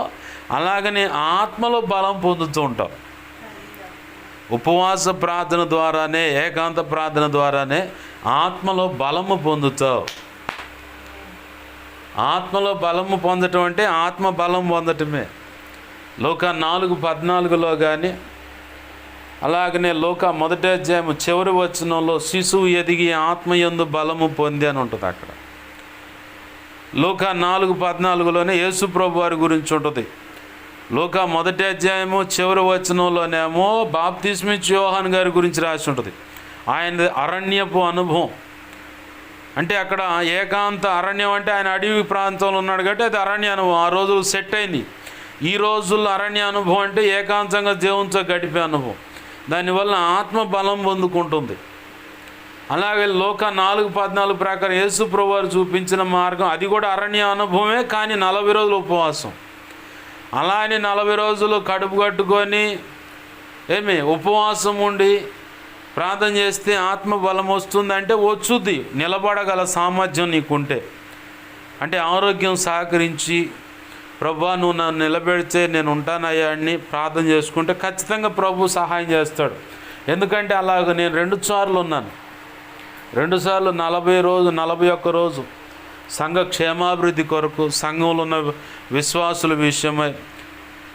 అలాగనే ఆత్మలో బలం పొందుతూ ఉంటావు. ఉపవాస ప్రార్థన ద్వారానే, ఏకాంత ప్రార్థన ద్వారానే ఆత్మలో బలము పొందుతావు. ఆత్మలో బలము పొందటం అంటే ఆత్మ బలం పొందటమే. లోక 4:14 కానీ, అలాగనే లోక 1వ అధ్యాయం చివరి వచనంలో శిశువు ఎదిగి ఆత్మయందు బలము పొంది అని ఉంటుంది. అక్కడ లోక 4:14లోనే యేసు ప్రభు వారి గురించి ఉంటుంది. లోక 1వ అధ్యాయము చివరి వచనంలోనేమో బాప్తిస్మిచ్చు యోహాను గారి గురించి రాసి ఉంటుంది. ఆయన అరణ్యపు అనుభవం అంటే, అక్కడ ఏకాంత అరణ్యం అంటే ఆయన అడవి ప్రాంతంలో ఉన్నాడు కాబట్టి అది అరణ్య అనుభవం. ఆ రోజులు సెట్ అయింది. ఈ రోజుల్లో అరణ్య అనుభవం అంటే ఏకాంతంగా దేవునితో గడిపే అనుభవం. దానివల్ల ఆత్మ బలం పొందుకుంటుంది. అలాగే లోక 4:14 ప్రకారం యేసు ప్రభువు వారు చూపించిన మార్గం అది కూడా అరణ్య అనుభవమే, కానీ 40 రోజులు ఉపవాసం. అలా అని 40 రోజులు కడుపు కట్టుకొని ఉపవాసం ఉండి ప్రార్థన చేస్తే ఆత్మ బలం వస్తుందంటే వచ్చుద్ది. నిలబడగల సామర్థ్యం నీకుంటే, అంటే ఆరోగ్యం సహకరించి ప్రభువా నువ్వు నన్ను నిలబెడితే నేను ఉంటానయ్యా అని ప్రార్థన చేసుకుంటే ఖచ్చితంగా ప్రభు సహాయం చేస్తాడు. ఎందుకంటే అలాగ నేను 2 సార్లు ఉన్నాను. 2 సార్లు 41 రోజు సంఘ క్షేమాభివృద్ధి కొరకు, సంఘంలో ఉన్న విశ్వాసుల విషయమై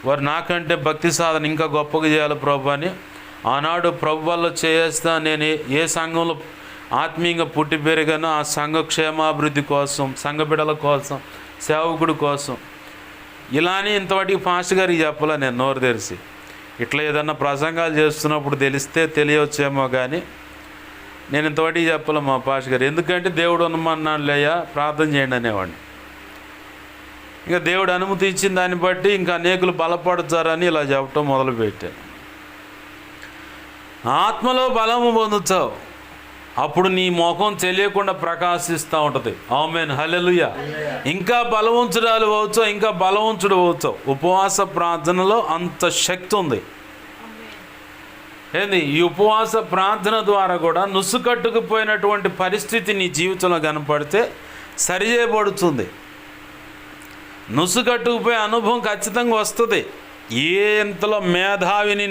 వారు నాకంటే భక్తి సాధన ఇంకా గొప్పగా చేయాలి ప్రభు అని ఆనాడు ప్రభు వల్ల చేస్తా. నేను ఏ సంఘంలో ఆత్మీయంగా పుట్టి పెరిగానో ఆ సంఘ క్షేమాభివృద్ధి కోసం, సంఘ బిడ్డల కోసం, సేవకుడి కోసం ఇలానే ఇంతవాటికి పాస్టర్ గారికి చెప్పాల. నేను నోరు తెరిచి ఇట్లా ఏదన్నా ప్రసంగాలు చేస్తున్నప్పుడు తెలియవచ్చేమో కానీ నేను ఇంతవాటికి చెప్పాల మా పాస్టర్ గారు. ఎందుకంటే దేవుడు అనుమన్నాడు లేయా ప్రార్థన చేయండి అనేవాడిని. ఇంకా దేవుడు అనుమతి ఇచ్చిన దాన్ని బట్టి ఇంకా అనేకులు బలపడతారని ఇలా చెప్పటం మొదలుపెట్టాను. ఆత్మలో బలము పొందుతావు, అప్పుడు నీ ముఖం తెలియకుండా ప్రకాశిస్తూ ఉంటుంది. ఆమేన్, హల్లెలూయా. ఇంకా బలవంతురాలు అవుతావు, ఇంకా బలవంతుడు అవుతావు. ఉపవాస ప్రార్థనలో అంత శక్తి ఉంది. ఏంది ఈ ఉపవాస ప్రార్థన ద్వారా కూడా నుసుకట్టుకుపోయినటువంటి పరిస్థితి నీ జీవితంలో కనపడితే సరిచేయబడుతుంది. నుసుకట్టుకుపోయే అనుభవం ఖచ్చితంగా వస్తుంది. ఎంతలో మేధావిని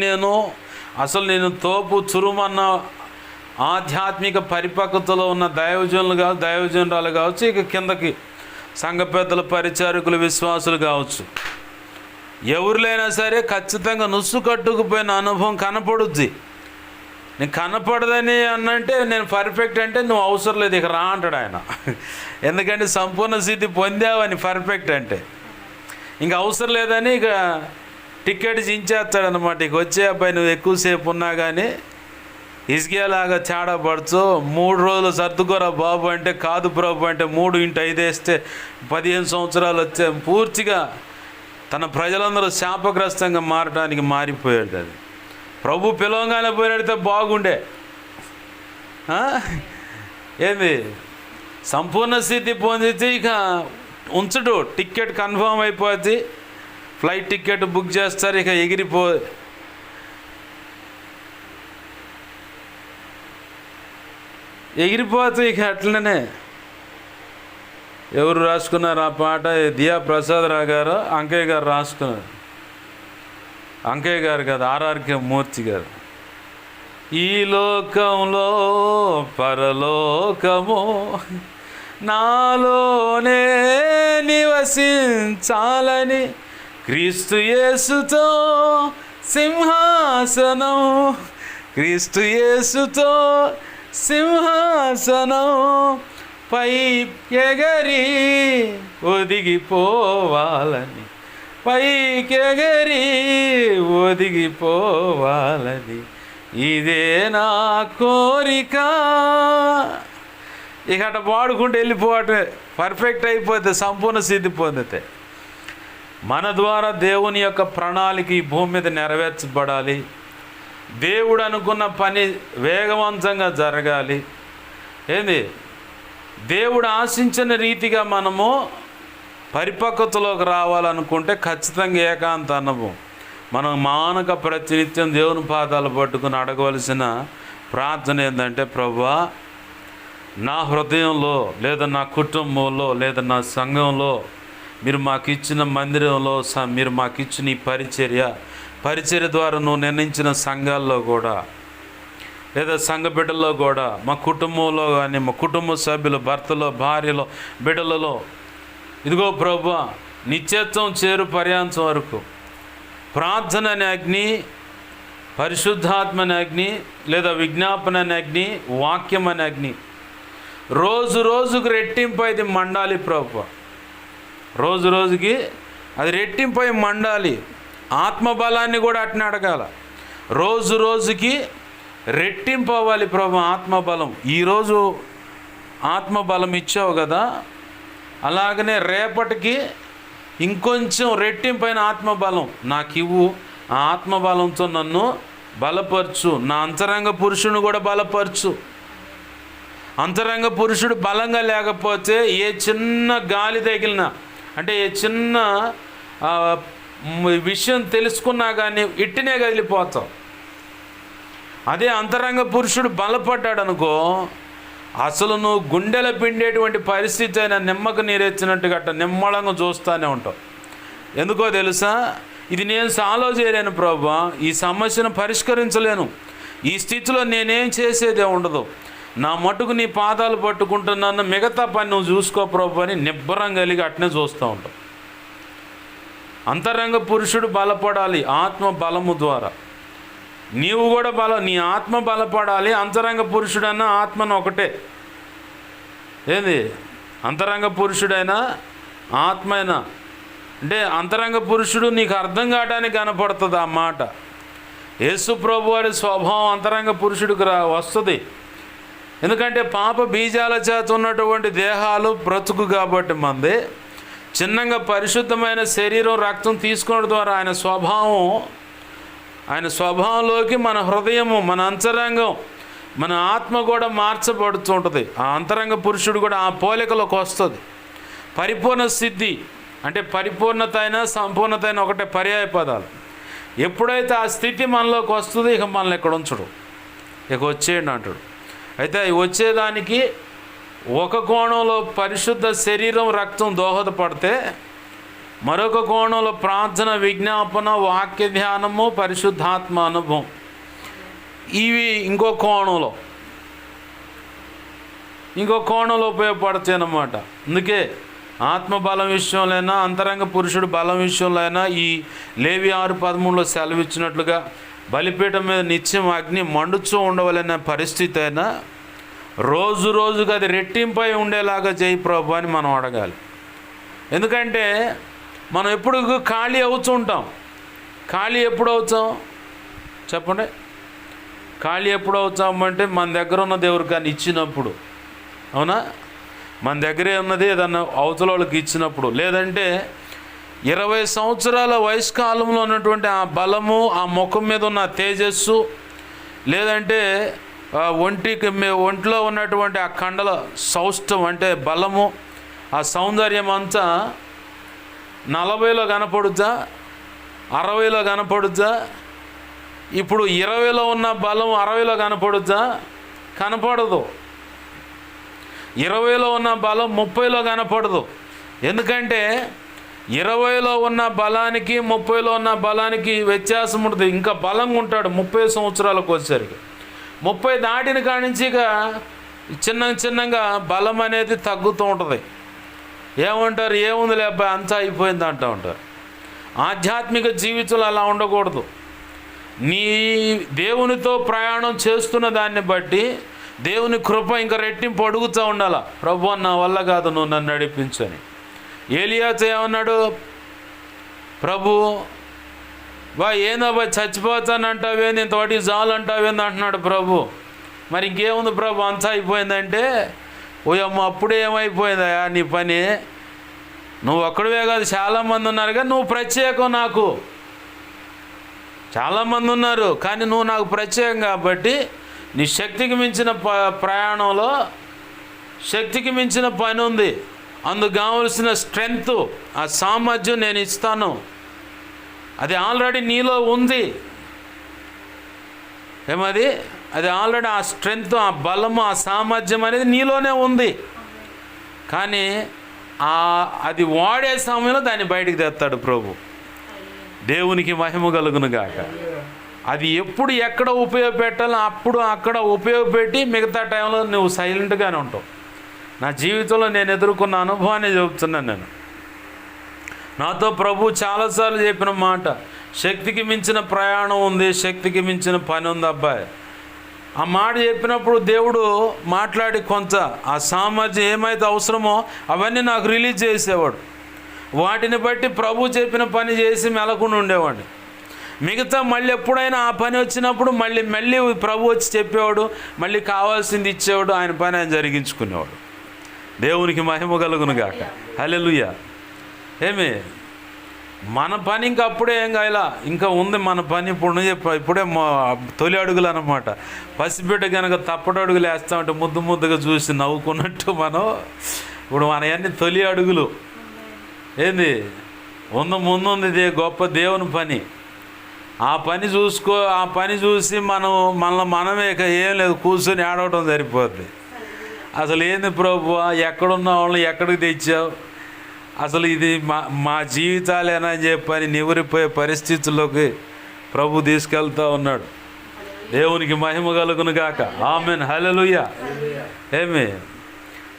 అసలు నేను తోపు చురుమన్న ఆధ్యాత్మిక పరిపక్వతలో ఉన్న దైవజనురాలు కావచ్చు, ఇక కిందకి సంఘ పెద్దల పరిచారకులు విశ్వాసులు కావచ్చు, ఎవరులైనా సరే ఖచ్చితంగా నుస్సు కట్టుకుపోయిన అనుభవం కనపడుద్ది. నేను కనపడదని అన్నంటే నేను పర్ఫెక్ట్ అంటే నువ్వు అవసరం లేదు ఇక రా అంటాడు ఆయన. ఎందుకంటే సంపూర్ణ స్థితి పొందావని పర్ఫెక్ట్ అంటే ఇంకా అవసరం లేదని ఇక టికెట్ చించేస్తాడనమాట. ఇక వచ్చే అబ్బాయి నువ్వు ఎక్కువసేపు ఉన్నా కానీ ఇసుకేలాగా తేడా పడుచు 3 రోజులు సర్దుకోరా బాబు అంటే కాదు ప్రభు అంటే 3 × 5 వేస్తే 15 సంవత్సరాలు వచ్చే పూర్తిగా తన ప్రజలందరూ శాపగ్రస్తంగా మారడానికి మారిపోయాడు. అది ప్రభు పిలవగానే పోయినడితే బాగుండే. ఏంది సంపూర్ణ స్థితి పొందితే ఇక ఉంచడు, టికెట్ కన్ఫర్మ్ అయిపోద్ది, ఫ్లైట్ టికెట్ బుక్ చేస్తారు, ఇక ఎగిరిపోతే ఇక అట్లనే. ఎవరు రాసుకున్నారు ఆ పాట? దియా ప్రసాదరావు గారు, అంకయ్య గారు రాసుకున్నారు. అంకయ్య గారు కాదు, ఆర్ఆర్కే మూర్తి గారు. ఈ లోకంలో పరలోకము నాలోనే నివసించాలని క్రీస్తు యేసుతో సింహాసనం, క్రీస్తు యేసుతో సింహాసనం పై ఎగరి ఒదిగిపోవాలని, పైకెగరి ఒదిగిపోవాలని ఇదే నా కోరిక. ఇక అట్లా పాడుకుంటూ వెళ్ళిపోవటమే, పర్ఫెక్ట్ అయిపోతే సంపూర్ణ స్థితి పొందితే. మన ద్వారా దేవుని యొక్క ప్రణాళిక ఈ భూమి మీద నెరవేర్చబడాలి. దేవుడు అనుకున్న పని వేగవంతంగా జరగాలి. ఏంది దేవుడు ఆశించిన రీతిగా మనము పరిపక్వతలోకి రావాలనుకుంటే ఖచ్చితంగా ఏకాంత అనుభవం. మనం మానక ప్రతినిత్యం దేవుని పాదాలు పట్టుకుని అడగవలసిన ప్రార్థన ఏంటంటే, ప్రభువా నా హృదయంలో లేదా నా కుటుంబంలో లేదా నా సంఘంలో మీరు మాకు ఇచ్చిన మందిరంలో మీరు మాకు ఇచ్చిన ఈ పరిచర్య ద్వారా నువ్వు నిర్ణయించిన సంఘాల్లో కూడా లేదా సంఘ బిడ్డల్లో కూడా మా కుటుంబంలో కానీ మా కుటుంబ సభ్యులు భర్తలో భార్యలో బిడ్డలలో ఇదిగో ప్రభువా నిత్యత్వం చేరు పర్యాంతం వరకు ప్రార్థన అనే అగ్ని, పరిశుద్ధాత్మ అనే అగ్ని లేదా విజ్ఞాపన అనే అగ్ని, వాక్యం అనే అగ్ని రోజు రోజుకు రెట్టింపై ఇది మండాలి ప్రభువా. రోజు రోజుకి అది రెట్టింపై మండాలి. ఆత్మబలాన్ని కూడా అట్నే అడగాల. రోజు రోజుకి రెట్టింపు అవ్వాలి ప్రభు ఆత్మబలం. ఈరోజు ఆత్మబలం ఇచ్చావు కదా, అలాగనే రేపటికి ఇంకొంచెం రెట్టింపైన ఆత్మబలం నాకు ఇవ్వు. ఆ ఆత్మబలంతో నన్ను బలపరచు. నా అంతరంగ పురుషుని కూడా బలపరచు. అంతరంగ పురుషుడు బలంగా లేకపోతే ఏ చిన్న గాలి తగిలినా, అంటే ఏ చిన్న విషయం తెలుసుకున్నా కానీ ఇట్టినే కదిలిపోతావు. అదే అంతరంగ పురుషుడు బలపడ్డాడు అనుకో, అసలు నువ్వు గుండెల పిండేటువంటి పరిస్థితి అయినా నిమ్మకు నీరెచ్చినట్టుగా అట్ట నిమ్మళంగా చూస్తూనే ఉంటావు. ఎందుకో తెలుసా, ఇది నేను సాల్వ్ చేయలేను ప్రభువా, ఈ సమస్యను పరిష్కరించలేను, ఈ స్థితిలో నేనేం చేసేదే ఉండదు, నా మటుకు నీ పాదాలు పట్టుకుంటున్నాను, మిగతా పని నువ్వు చూసుకో ప్రభు అని నిబ్బరం కలిగి అట్నే చూస్తూ ఉంటావు. అంతరంగ పురుషుడు బలపడాలి ఆత్మ బలము ద్వారా. నీవు కూడా నీ ఆత్మ బలపడాలి. అంతరంగ పురుషుడైనా ఆత్మను ఒకటే. ఏంది అంతరంగ పురుషుడైనా ఆత్మైనా అంటే అంతరంగ పురుషుడు నీకు అర్థం కావడానికి కనపడుతుంది ఆ మాట. యేసు ప్రభు వారి స్వభావం అంతరంగ పురుషుడికి వస్తుంది. ఎందుకంటే పాప బీజాల చేత ఉన్నటువంటి దేహాలు బ్రతుకు కాబట్టి మంది చిన్నగా పరిశుద్ధమైన శరీరం రక్తం తీసుకోవడం ద్వారా ఆయన స్వభావంలోకి మన హృదయము, మన అంతరంగం, మన ఆత్మ కూడా మార్చబడుతుంటుంది. ఆ అంతరంగ పురుషుడు కూడా ఆ పోలికలోకి వస్తుంది. పరిపూర్ణ స్థితి అంటే పరిపూర్ణత అయినా సంపూర్ణత అయినా ఒకటే పర్యాయ పదాలు. ఎప్పుడైతే ఆ స్థితి మనలోకి వస్తుందో ఇక మనల్ని ఇక్కడ ఉంచడు, ఇక వచ్చేయండి అంటాడు. అయితే వచ్చేదానికి ఒక కోణంలో పరిశుద్ధ శరీరం రక్తం దోహదపడితే, మరొక కోణంలో ప్రార్థన, విజ్ఞాపన, వాక్య ధ్యానము, పరిశుద్ధాత్మ అనుభవం, ఇవి ఇంకో కోణంలో ఉపయోగపడతాయి అన్నమాట. అందుకే ఆత్మబలం విషయంలోనైనా అంతరంగ పురుషుడు బలం విషయంలో అయినా ఈ లేవి 6:13 సెలవిచ్చినట్లుగా బలిపీఠం మీద నిత్యం అగ్ని మండుచూ ఉండవలనే పరిస్థితి అయినా రోజు రోజుకి అది రెట్టింపై ఉండేలాగా చేయి ప్రభు అని మనం అడగాలి. ఎందుకంటే మనం ఎప్పుడు ఖాళీ అవుతుంటాం. ఖాళీ ఎప్పుడు అవుతాం చెప్పండి? ఖాళీ ఎప్పుడు అవుతామంటే మన దగ్గర ఉన్న దేవుడికి కానీ ఇచ్చినప్పుడు. అవునా? మన దగ్గరే ఉన్నది ఏదన్నా అవతల వాళ్ళకి ఇచ్చినప్పుడు, లేదంటే 20 సంవత్సరాల వయసు కాలంలో ఉన్నటువంటి ఆ బలము, ఆ ముఖం మీద ఉన్న తేజస్సు, లేదంటే ఒంట్లో ఉన్నటువంటి ఆ కండల సౌష్ఠం అంటే బలము, ఆ సౌందర్యం అంతా 40లో కనపడుద్దా, 60లో కనపడుద్దా? ఇప్పుడు 20లో ఉన్న బలం 60లో కనపడుద్దా? కనపడదు. 20లో ఉన్న బలం 30లో కనపడదు. ఎందుకంటే 20లో ఉన్న బలానికి 30లో ఉన్న బలానికి వ్యత్యాసం ఉంటుంది. ఇంకా బలంగా ఉంటాడు 30 సంవత్సరాలకు వచ్చేసరికి. 30 దాటిన కాడి నుంచి ఇక చిన్నగా బలం అనేది తగ్గుతూ ఉంటుంది. ఏమంటారు, ఏముంది లేబ్బా అంతా అయిపోయింది అంటూ ఉంటారు. ఆధ్యాత్మిక జీవితంలో అలా ఉండకూడదు. నీ దేవునితో ప్రయాణం చేస్తున్న దాన్ని బట్టి దేవుని కృప ఇంకా రెట్టింపు అడుగుతూ ఉండాల. ప్రభు నా వల్ల కాదు, నువ్వు నన్ను నడిపించని. ఏలియాతో ఏమన్నాడు, ప్రభు ఏందో చచ్చిపోతానంటావేంది, ఇంతవాటికి జాలు అంటావేంది అంటున్నాడు ప్రభు. మరి ఇంకేముంది ప్రభు అంతా అయిపోయిందంటే, ఓయమ్మ అప్పుడే ఏమైపోయిందా నీ పని, నువ్వు ఒక్కడివే కాదు చాలామంది ఉన్నారు కానీ నువ్వు ప్రత్యేకం. నాకు చాలామంది ఉన్నారు కానీ నువ్వు నాకు ప్రత్యేకం కాబట్టి నీ శక్తికి మించిన ప్రయాణంలో శక్తికి మించిన పని ఉంది, అందుకు కావలసిన స్ట్రెంగ్త్, ఆ సామర్థ్యం నేను ఇస్తాను, అది ఆల్రెడీ నీలో ఉంది. ఏమది? అది ఆల్రెడీ ఆ స్ట్రెంగ్త్, ఆ బలము, ఆ సామర్థ్యం అనేది నీలోనే ఉంది. కానీ అది వాడే సమయంలో దాన్ని బయటికి తెస్తాడు ప్రభు. దేవునికి మహిమ కలుగును గాక. అది ఎప్పుడు ఎక్కడ ఉపయోగపెట్టాలో అప్పుడు అక్కడ ఉపయోగపెట్టి మిగతా టైంలో నువ్వు సైలెంట్గానే ఉంటావు. నా జీవితంలో నేను ఎదుర్కొన్న అనుభవాన్ని చెబుతున్నాను నేను. నాతో ప్రభు చాలాసార్లు చెప్పిన మాట, శక్తికి మించిన ప్రయాణం ఉంది, శక్తికి మించిన పని ఉంది అబ్బాయి. ఆ మాట చెప్పినప్పుడు దేవుడు మాట్లాడి కొంత ఆ సామర్థ్యం ఏమైతే అవసరమో అవన్నీ నాకు రిలీజ్ చేసేవాడు. వాటిని బట్టి ప్రభు చెప్పిన పని చేసి మెలకుండా ఉండేవాడిని. మిగతా మళ్ళీ ఎప్పుడైనా ఆ పని వచ్చినప్పుడు మళ్ళీ ప్రభు వచ్చి చెప్పేవాడు, మళ్ళీ కావాల్సింది ఇచ్చేవాడు, ఆయన పని ఆయన జరిగించుకునేవాడు. దేవునికి మహిమ కలుగును గాక. హల్లెలూయా. ఏమి మన పని ఇంకా అప్పుడే ఏం కాయలా, ఇంకా ఉంది మన పని. ఇప్పుడే తొలి అడుగులు అన్నమాట. పసిబిడ్డ కనుక తప్పటి అడుగులు వేస్తామంటే ముద్దుగా చూసి నవ్వుకున్నట్టు ఇప్పుడు మనవన్నీ తొలి అడుగులు. ఏంది ముందుంది గొప్ప దేవుని పని. ఆ పని చూసి మనమే ఏం లేదు, కూర్చొని ఆడవటం సరిపోద్ది. అసలు ఏంది ప్రభు, ఎక్కడున్న వాళ్ళని ఎక్కడికి తెచ్చావు, అసలు ఇది మా జీవితాలేనా అని చెప్పని నివరిపోయే పరిస్థితుల్లోకి ప్రభు తీసుకెళ్తూ ఉన్నాడు. దేవునికి మహిమ కలుగును గాక. ఆమేన్. హల్లెలూయా. ఏమి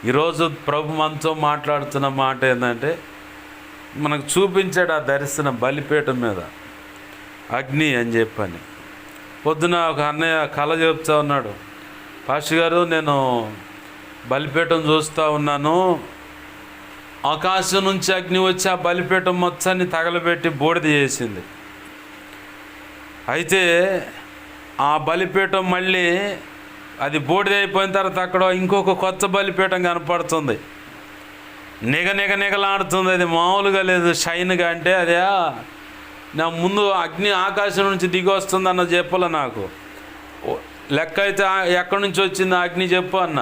ఈరోజు ప్రభు మనతో మాట్లాడుతున్న మాట ఏంటంటే, మనకు చూపించాడు ఆ దర్శనం బలిపీఠం మీద అగ్ని అని చెప్పని. పొద్దున ఒక అన్నయ్య కళ చెప్తా ఉన్నాడు, పాస్టర్ గారు నేను బలిపీఠం చూస్తూ ఉన్నాను, ఆకాశం నుంచి అగ్ని వచ్చి ఆ బలిపీఠం మొత్తాన్ని తగలబెట్టి బూడిద చేసింది. అయితే ఆ బలిపీఠం మళ్ళీ అది బూడిద అయిపోయిన తర్వాత అక్కడ ఇంకొక కొత్త బలిపీఠం కనపడుతుంది. నిగలాడుతుంది. అది మామూలుగా లేదు, షైన్గా. అంటే అదే నా ముందు అగ్ని ఆకాశం నుంచి దిగి వస్తుంది అన్న చెప్పలే నాకు. లెక్క అయితే ఎక్కడి నుంచి వచ్చింది అగ్ని చెప్పు అన్న.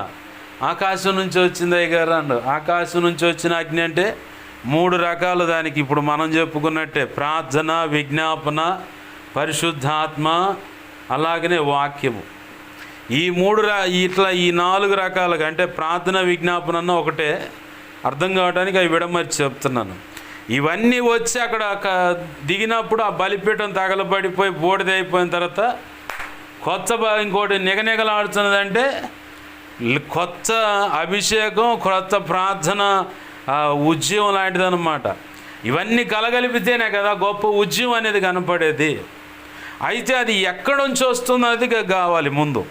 ఆకాశం నుంచి వచ్చింది అయ్యగారు అండు. ఆకాశం నుంచి వచ్చిన అగ్ని అంటే 3 రకాలు దానికి. ఇప్పుడు మనం చెప్పుకున్నట్టే ప్రార్థన, విజ్ఞాపన, పరిశుద్ధాత్మ, అలాగనే వాక్యము. ఈ 4 రకాలుగా. అంటే ప్రార్థన, విజ్ఞాపన అన్న ఒకటే, అర్థం కావడానికి అవి విడమర్చి చెప్తున్నాను. ఇవన్నీ వచ్చి అక్కడ దిగినప్పుడు ఆ బలిపీఠం తగలబడిపోయి బూడిద అయిపోయిన తర్వాత కొత్త ఇంకోటి నిగలాడుతున్నదంటే కొత్త అభిషేకం, కొత్త ప్రార్థన, ఉద్యమం లాంటిదన్నమాట. ఇవన్నీ కలగలిపితేనే కదా గొప్ప ఉద్యమం అనేది కనపడేది. అయితే అది ఎక్కడి నుంచి వస్తుందో అది కావాలి ముందు.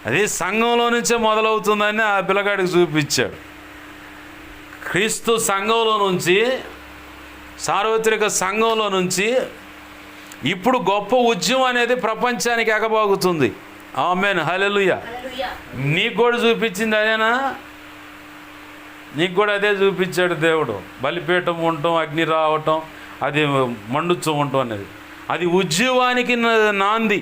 అది సంఘంలో నుంచే మొదలవుతుందని ఆ పిల్లగాడికి చూపించాడు. క్రీస్తు సంఘంలో నుంచి, సార్వత్రిక సంఘంలో నుంచి ఇప్పుడు గొప్ప ఉద్యమం అనేది ప్రపంచానికి ఎగబాగుతుంది. ఆమేన్. హల్లెలూయా. నీకు కూడా చూపించింది అదేనా? నీకు కూడా అదే చూపించాడు దేవుడు. బలిపీఠం ఉండటం, అగ్ని రావటం, అది మండుతూ ఉండటం అనేది అది ఉద్యమానికి నాంది.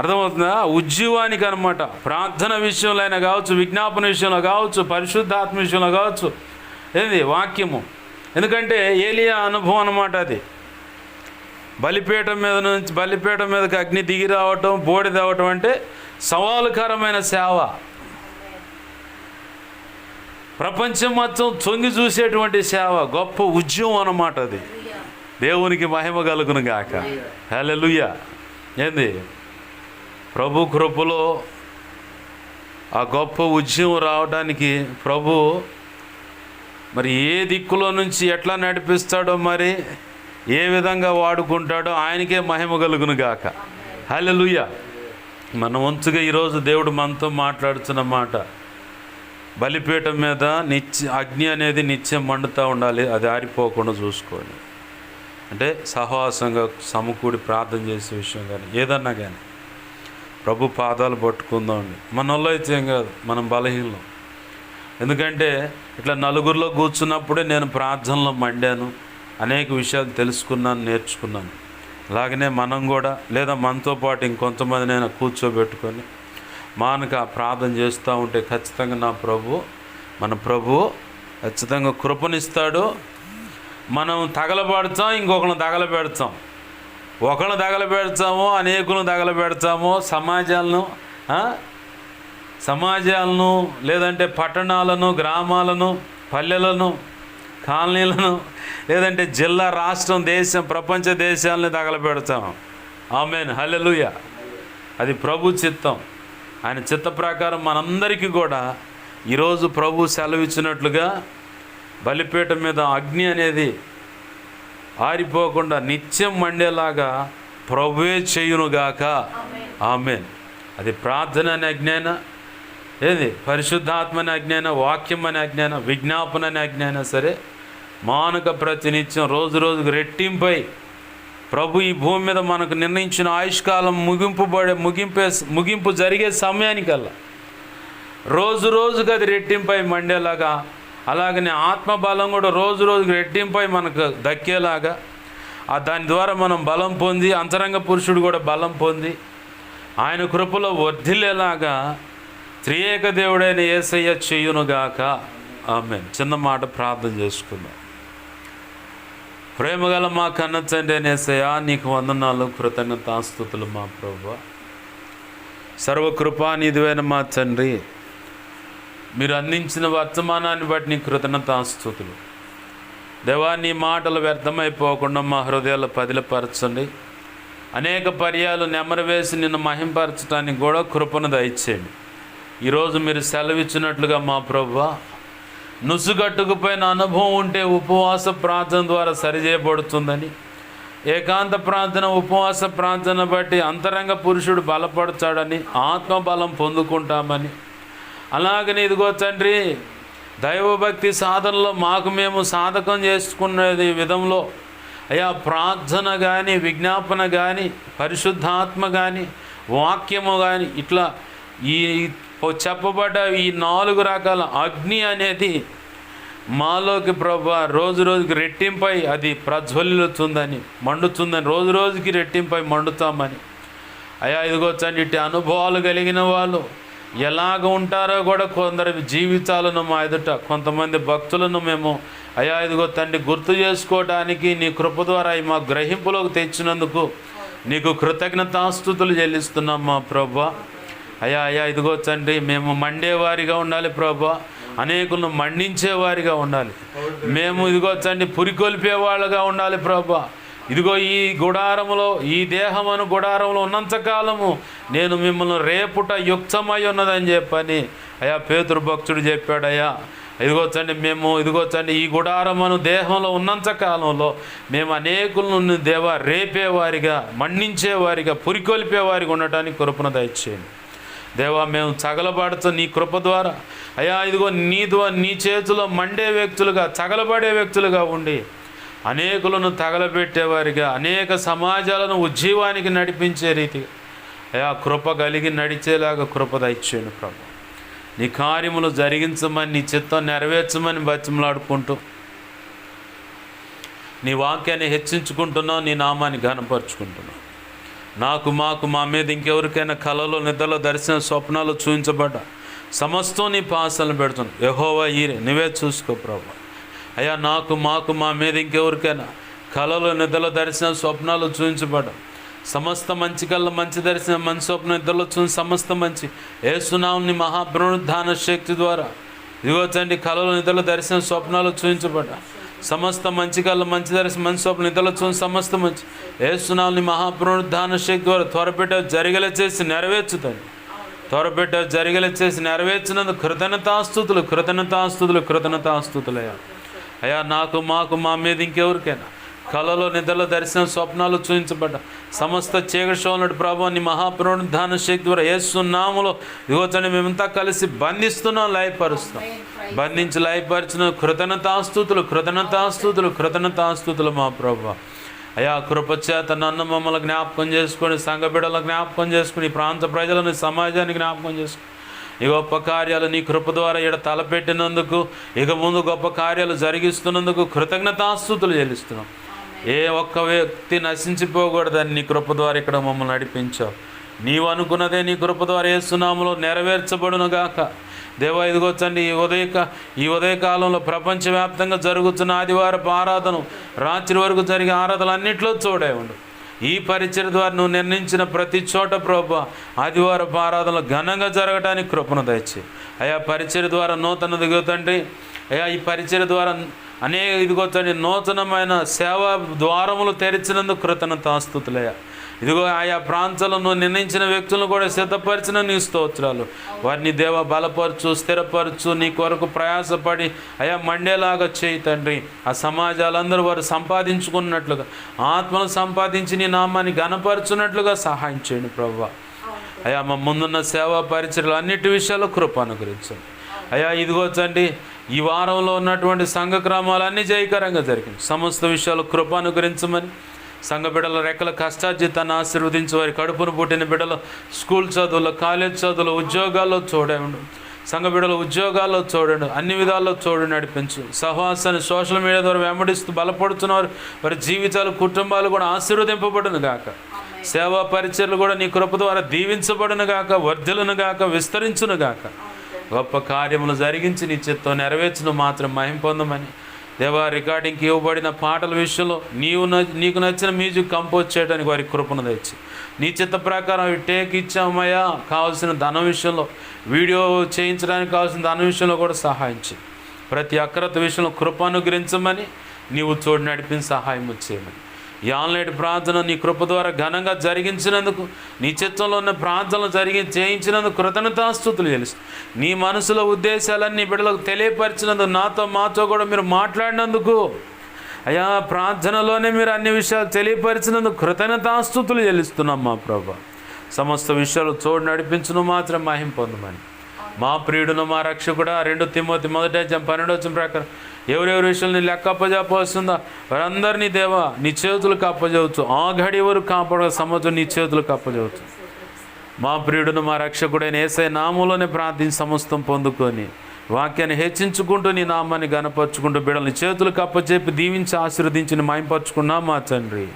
అర్థమవుతుందా? ఉద్యమానికి అనమాట. ప్రార్థన విషయంలో అయినా కావచ్చు, విజ్ఞాపన విషయంలో కావచ్చు, పరిశుద్ధాత్మ విషయంలో కావచ్చు, ఏంది వాక్యము. ఎందుకంటే ఏలియా అనుభవం అన్నమాట అది. బలిపీఠం మీదకి అగ్ని దిగి రావటం, బూడిద అవటం అంటే సవాలుకరమైన సేవ. ప్రపంచం మొత్తం తొంగి చూసేటువంటి సేవ, గొప్ప ఉద్యమం అన్నమాట అది. దేవునికి మహిమ కలుగును గాక. హల్లెలూయా. ఏంది ప్రభు కృపలో ఆ గొప్ప ఉద్యమం రావడానికి ప్రభు మరి ఏ దిక్కులో నుంచి ఎట్లా నడిపిస్తాడో, మరి ఏ విధంగా వాడుకుంటాడో ఆయనకే మహిమ కలుగును గాక. హల్లెలూయా. మన వంతుగా ఈరోజు దేవుడు మనతో మాట్లాడుతున్న మాట, బలిపీఠం మీద అగ్ని అనేది నిత్యం మండుతూ ఉండాలి, అది ఆరిపోకుండా చూసుకోండి. అంటే సహవాసంగా సమకూడి ప్రార్థన చేసే విషయం కానీ ఏదన్నా కానీ ప్రభు పాదాలు పట్టుకుందామండి. మన వాళ్ళు అయితే ఏం కాదు, మనం బలహీనం. ఎందుకంటే ఇట్లా నలుగురిలో కూర్చున్నప్పుడే నేను ప్రార్థనలో మండాను, అనేక విషయాలు తెలుసుకున్నాను, నేర్చుకున్నాను. అలాగనే మనం కూడా, లేదా మనతో పాటు ఇంకొంతమందినైనా కూర్చోబెట్టుకొని మానక ప్రార్థన చేస్తూ ఉంటే ఖచ్చితంగా మన ప్రభు ఖచ్చితంగా కృపనిస్తాడు. మనం తగలబడతాం, ఇంకొకరిని తగలబెడతాం. ఒకళ్ళని తగలబెడతాము, అనేకులను తగలబెడతాము, సమాజాలను లేదంటే పట్టణాలను, గ్రామాలను, పల్లెలను, కాలనీలను, లేదంటే జిల్లా, రాష్ట్రం, దేశం, ప్రపంచ దేశాలని తగలబెడతాము. ఆమేన్, హల్లెలూయా. అది ప్రభు చిత్తం. ఆయన చిత్త ప్రకారం మనందరికీ కూడా ఈరోజు ప్రభు సెలవిచ్చినట్లుగా బలిపీఠం మీద అగ్ని అనేది ఆరిపోకుండా నిత్యం మండేలాగా ప్రభువే చేయునుగాక. ఆమేన్. అది ప్రార్థన అనే అజ్ఞాన, ఏది పరిశుద్ధాత్మ అనే అజ్ఞాన, వాక్యం అనే అజ్ఞాన, విజ్ఞాపన అనే అజ్ఞాన సరే, మానక ప్రతినిత్యం రోజు రోజుకు రెట్టింపై ప్రభు ఈ భూమి మీద మనకు నిర్ణయించిన ఆయుష్కాలం ముగింపు జరిగే సమయానికల్లా రోజు రోజుకు అది రెట్టింపై మండేలాగా, అలాగనే ఆత్మబలం కూడా రోజు రోజుకు రెట్టింపై మనకు దక్కేలాగా, దాని ద్వారా మనం బలం పొంది, అంతరంగ పురుషుడు కూడా బలం పొంది ఆయన కృపలో వర్ధిల్లేలాగా త్రియేక దేవుడైన యేసయ్య చేయునుగాక. ఆమేన్. చిన్న మాట ప్రార్థన చేసుకుందాం. ప్రేమగల మా కన్న తండ్రి యేసయ్య, నీకు వందనాలు, కృతజ్ఞతాస్తుతులు మా ప్రభువా. సర్వకృపానిధివైన మా తండ్రి, మీరు అందించిన వర్తమానాన్ని బట్టి నీ కృతజ్ఞతాస్తుతులు. దేవా, నీ మాటలు వ్యర్థమైపోకుండా మా హృదయాలు పదిలపరచండి. అనేక పర్యాలు నెమరవేసి నిన్ను మహింపరచడానికి కూడా కృపను దయచేయండి. ఈరోజు మీరు సెలవిచ్చినట్లుగా మా ప్రభువా, నుసుగట్టుకుపోయిన అనుభవం ఉంటే ఉపవాస ప్రార్థన ద్వారా సరిచేయబడుతుందని, ఏకాంత ప్రార్థన, ఉపవాస ప్రార్థన బట్టి అంతరంగ పురుషుడు బలపడతాడని, ఆత్మబలం పొందుకుంటామని, అలాగని ఇదిగో తండ్రి దైవభక్తి సాధనలో మాకు మేము సాధకం చేసుకునే విధంలో అయ్యా ప్రార్థన కానీ, విజ్ఞాపన కానీ, పరిశుద్ధాత్మ కానీ, వాక్యము కానీ, ఇట్లా ఈ చెప్పబడ్డ ఈ 4 రకాల అగ్ని అనేది మాలోకి ప్రభు రోజు రోజుకి రెట్టింపై అది ప్రజ్వలిస్తుందని, మండుతుందని, రోజు రోజుకి రెట్టింపై మండుతామని అయ్యా ఇదిగో తండ్రి ఇట్టి అనుభవాలు కలిగిన వాళ్ళు ఎలాగ ఉంటారో కూడా కొందరి జీవితాలను మా ఎదుట కొంతమంది భక్తులను మేము అయ్యా ఇదిగో తండ్రి గుర్తు చేసుకోవడానికి నీ కృప ద్వారా మా గ్రహింపులోకి తెచ్చినందుకు నీకు కృతజ్ఞతాస్తుతులు చెల్లిస్తున్నాం మా ప్రభువా. అయ్యా ఇదిగో తండ్రి మేము మండేవారిగా ఉండాలి ప్రభువా, అనేకులను మండించేవారిగా ఉండాలి. మేము ఇదిగో తండ్రి పురికొల్పేవాళ్ళుగా ఉండాలి ప్రభువా. ఇదిగో ఈ గుడారములో, ఈ దేహమను గుడారంలో ఉన్నంతకాలము నేను మిమ్మల్ని రేపుట యుక్తమై ఉన్నదని చెప్పని అయ్యా పేతురు భక్తుడు చెప్పాడయ్యా. ఇదిగో తండ్రి ఈ గుడారమును దేహంలో ఉన్నంత కాలంలో మేము అనేకులను దేవా రేపేవారిగా, మండించేవారిగా, పురికొల్పేవారిగా ఉండటానికి కృపను దయచేయండి దేవా. మేము చగలబడుతూ నీ కృప ద్వారా అయ్యా ఇదిగో నీ చేతిలో మండే వ్యక్తులుగా, చగలబడే వ్యక్తులుగా ఉండి అనేకులను తగలబెట్టేవారిగా, అనేక సమాజాలను ఉజ్జీవానికి నడిపించే రీతిగా అయ్యా కృప కలిగి నడిచేలాగా కృప దయచేయండి ప్రభు. నీ కార్యములు జరిగించమని, నీ చిత్తం నెరవేర్చమని బతిమలాడుకుంటూ నీ వాక్యాన్ని హెచ్చించుకుంటున్నావు, నీ నామాన్ని ఘనపరుచుకుంటున్నావు. మాకు మా మీద ఇంకెవరికైనా కలలో, నిద్రలో, దర్శన, స్వప్నాలు చూపించబడ్డా సమస్తం నీ పాసలను పెడుతున్నావు. యెహోవా ఈరే నువ్వే చూసుకో ప్రభు. అయ్యా మాకు మా మీద ఇంకెవరికైనా కళలు, నిద్రలో, దర్శనం, స్వప్నాలు చూపించబడ్డా సమస్త మంచి కళ్ళ, మంచి దర్శనం, మంచి స్వప్నం, నిద్రలో చూసి సమస్త మంచి యేసునామముని మహాపునరుద్ధాన శక్తి ద్వారా ఇదిగో తండ్రి కళలు, నిద్రలో, దర్శనం, స్వప్నాలు చూపించబడ్డా సమస్త మంచి కళ్ళ, మంచి దర్శనం, మంచి స్వప్నం, నిద్రలో చూసి సమస్త మంచి యేసునామముని మహాపునరుద్ధాన శక్తి ద్వారా త్వరపెట్ట జరిగేలా చేసి నెరవేర్చుతాను. త్వరపెట్ట జరిగేలా చేసి నెరవేర్చినందుకు కృతజ్ఞతాస్తుతులయ్యా. అయ్యా మాకు మా మీద ఇంకెవరికైనా కళలో, నిద్రలో, దర్శనం, స్వప్నాలు చూపించబడ్డ సమస్త చీకటిలోని ప్రభు నీ మహాపునరుద్ధాన శక్తి ద్వారా యేసు నామములో ఇదిగో తండ్రి మేమంతా కలిసి బంధిస్తున్నాం, లయపరుస్తున్నాం. బంధించి లయపరిచిన కృతజ్ఞతాస్తుతులు మా ప్రభు. అయ్యా కృపచేత నన్ను మమ్మల్ని జ్ఞాపకం చేసుకొని, సంఘ బిడ్డలను జ్ఞాపకం చేసుకుని, ఈ ప్రాంత ప్రజలను, సమాజాన్ని జ్ఞాపకం చేసుకుని ఈ గొప్ప కార్యాలు నీ కృప ద్వారా ఇక్కడ తలపెట్టినందుకు, ఇక ముందు గొప్ప కార్యాలు జరిగిస్తున్నందుకు కృతజ్ఞతాస్తుతులు చెల్లిస్తున్నాం. ఏ ఒక్క వ్యక్తి నశించిపోకూడదని నీ కృప ద్వారా ఇక్కడ మమ్మల్ని నడిపించావు. నీవు అనుకున్నదే నీ కృప ద్వారా యేసు నామములో నెరవేర్చబడునుగాక. దేవా ఇదిగో తండ్రి ఈ ఉదయకాలంలో ప్రపంచవ్యాప్తంగా జరుగుతున్న ఆదివారపు ఆరాధన, రాత్రి వరకు జరిగే ఆరాధనలు అన్నింటిలో చూడే ఉండు. ఈ పరిచర్య ద్వారా నువ్వు నిర్ణయించిన ప్రతి చోట ప్రభువా ఆదివారపు ఆరాధనలు ఘనంగా జరగడానికి కృపను దయచేయి అయా. పరిచర్య ద్వారా నూతన దిగో తండ్రి అయా, ఈ పరిచర్య ద్వారా అనేక ఇదిగో తండ్రి నూతనమైన సేవా ద్వారములు తెరిచినందుకు కృతజ్ఞతాస్తుతులయ్యా. ఇదిగో ఆయా ప్రాంతాలను నిర్ణయించిన వ్యక్తులను కూడా సిద్ధపరిచిన నీ స్తోత్రాలు. వారిని దేవ బలపరచు, స్థిరపరచు, నీ కొరకు ప్రయాసపడి అయా మండేలాగా చేయి తండ్రి. ఆ సమాజాలందరూ వారు సంపాదించుకున్నట్లుగా ఆత్మను సంపాదించి నీ నామాన్ని ఘనపరచున్నట్లుగా సహాయం చేయండి ప్రభువా. అయా మా ముందున్న సేవా పరిచర్యలు అన్నిటి విషయాల్లో కృప అనుగ్రహించండి అయా. ఇదిగో తండ్రి ఈ వారంలో ఉన్నటువంటి సంఘ క్రమాలన్నీ జయకరంగా జరిగింది. సమస్త విషయాలు కృప అనుగ్రహించమని సంఘ బిడ్డల రెక్కల కష్టార్జితాన్ని ఆశీర్వదించి వారి కడుపును పుట్టిన బిడ్డలు స్కూల్ చదువులు, కాలేజ్ చదువులు, ఉద్యోగాల్లో చూడండి. సంఘ బిడ్డలు ఉద్యోగాల్లో చూడండి, అన్ని విధాల్లో చూడండి, నడిపించు. సహవాసాన్ని సోషల్ మీడియా ద్వారా వెంబడిస్తూ బలపడుతున్నారు వారి జీవితాలు, కుటుంబాలు కూడా ఆశీర్వదింపబడును గాక. సేవా పరిచర్లు కూడా నీ కృప ద్వారా దీవించబడును గాక, వర్ధిల్లును గాక, విస్తరించును గాక. గొప్ప కార్యములు జరిగించి నీ చిత్తం నెరవేర్చును మాత్రం మహిమ పొందమని దేవా. రికార్డింగ్కి ఇవ్వబడిన పాటల విషయంలో నీకు నచ్చిన మ్యూజిక్ కంపోజ్ చేయడానికి వారి కృపను తెచ్చి నీ చిత్త ప్రకారం అవి టేక్ ఇచ్చామయ్యా. కావాల్సిన ధనం విషయంలో, వీడియో చేయించడానికి కావాల్సిన ధనం విషయంలో కూడా సహాయించి ప్రతి అక్రత విషయంలో కృప అనుగ్రహించమని నీవు తోడు నడిపించి సహాయం చేయమని ఈ ఆన్లైన్ ప్రార్థన నీ కృప ద్వారా ఘనంగా జరిగించినందుకు, నీ చిత్తంలో ఉన్న ప్రార్థనలు చేయించినందుకు కృతజ్ఞతాస్తుతులు తెలుసు. నీ మనసులో ఉద్దేశాలన్నీ బిడ్డలకు తెలియపరిచినందుకు, నాతో మాతో కూడా మీరు మాట్లాడినందుకు అయా, ప్రార్థనలోనే మీరు అన్ని విషయాలు తెలియపరిచినందుకు కృతజ్ఞతాస్తుతులు చెల్లిస్తున్నాం మా ప్రభా. సమస్త విషయాలు తోడు నడిపించును మాత్రం మహిమ పొందమని మా ప్రియుడును మా రక్షకుడా 2 తిమోతి 1:12 ప్రకారం ఎవరెవరి విషయాలు నీ లెక్క అప్పజెప్పవస్తుందా వారందరినీ దేవా నీ చేతులకు అప్పజెవచ్చు. ఆ గడి వరకు కాపాడ సమస్య నీ చేతులకు అప్పజెవచ్చు. మా ప్రియుడును మా రక్షకుడైన యేసయ్య నామములోనే ప్రార్థించి సమస్తం పొందుకొని వాక్యాన్ని హెచ్చించుకుంటూ నీ నామాన్ని గణపరుచుకుంటూ బిడ్డల్ని చేతులకు అప్పచెప్పి దీవించి ఆశీర్వదించి మహింపరచుకున్నాం మా తండ్రి.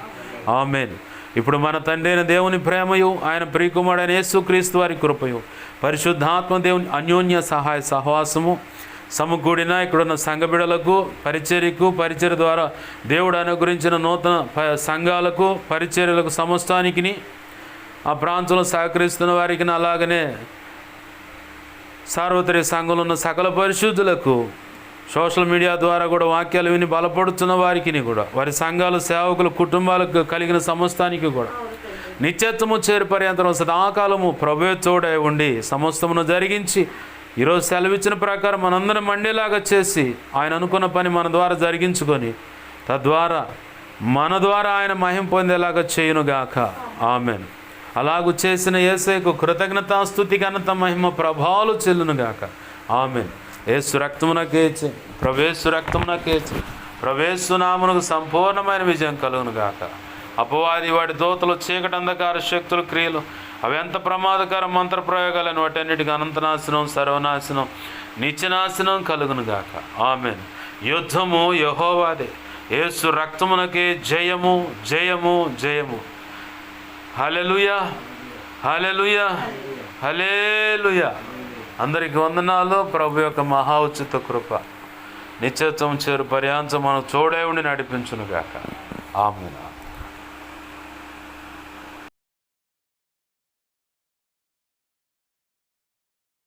ఆమేన్. ఇప్పుడు మన తండ్రి అయిన దేవుని ప్రేమయు, ఆయన ప్రియకుమారుడైన యేసుక్రీస్తు వారి కృపయు, పరిశుద్ధాత్మ దేవుని అన్యోన్య సహాయ సహవాసము సమకూడిన ఇక్కడున్న సంఘ బిడ్డలకు, పరిచర్య ద్వారా దేవుడు అనుగ్రహించిన నూతన సంఘాలకు, పరిచర్యలకు, సమస్తానికి, ఆ ప్రాంతంలో సహకరిస్తున్న వారికి, అలాగనే సార్వత్రిక సంఘంలో ఉన్న సకల పరిశుద్ధులకు, సోషల్ మీడియా ద్వారా కూడా వాక్యాలు విని బలపడుతున్న వారికి కూడా, వారి సంఘాలు, సేవకులు, కుటుంబాలకు కలిగిన సమస్తానికి కూడా నిత్యత్వము చేరు పర్యంతరం సదాకాలము ప్రభువే తోడై ఉండి సమస్తమును జరిగించి ఈరోజు సెలవిచ్చిన ప్రకారం మనందరం మండేలాగా చేసి ఆయన అనుకున్న పని మన ద్వారా జరిగించుకొని తద్వారా మన ద్వారా ఆయన మహిమ పొందేలాగా చేయునుగాక. ఆమెన్. అలాగూ చేసిన యేసయ్యకు కృతజ్ఞతాస్తుతి, ఘనత, మహిమ, ప్రభావాలు చెల్లునుగాక. ఆమెన్. యేసు రక్తమునకేచి, ప్రవేశు రక్తమునకేచి, ప్రవేశు నామమునకు సంపూర్ణమైన విజయం కలుగునుగాక. అపవాది వాడి దోతలు, చీకటి, అంధకార శక్తులు, క్రియలు అవి ఎంత ప్రమాదకర మంత్రప్రయోగాలను వాటన్నిటికీ అనంతనాశనం, సర్వనాశనం, నిత్యనాశనం కలుగునుగాక. ఆమెన్. యుద్ధము యెహోవాదే. యేసు రక్తమునకే జయము, జయము, జయము. హల్లెలూయా, హల్లెలూయా, హల్లెలూయా. అందరికి వందనాలు. ప్రభు యొక్క మహా ఉచిత కృప నిత్యత్వం చేరు పర్యాంతం మనం తోడై ఉండి నడిపించునుగాక. ఆమేన్.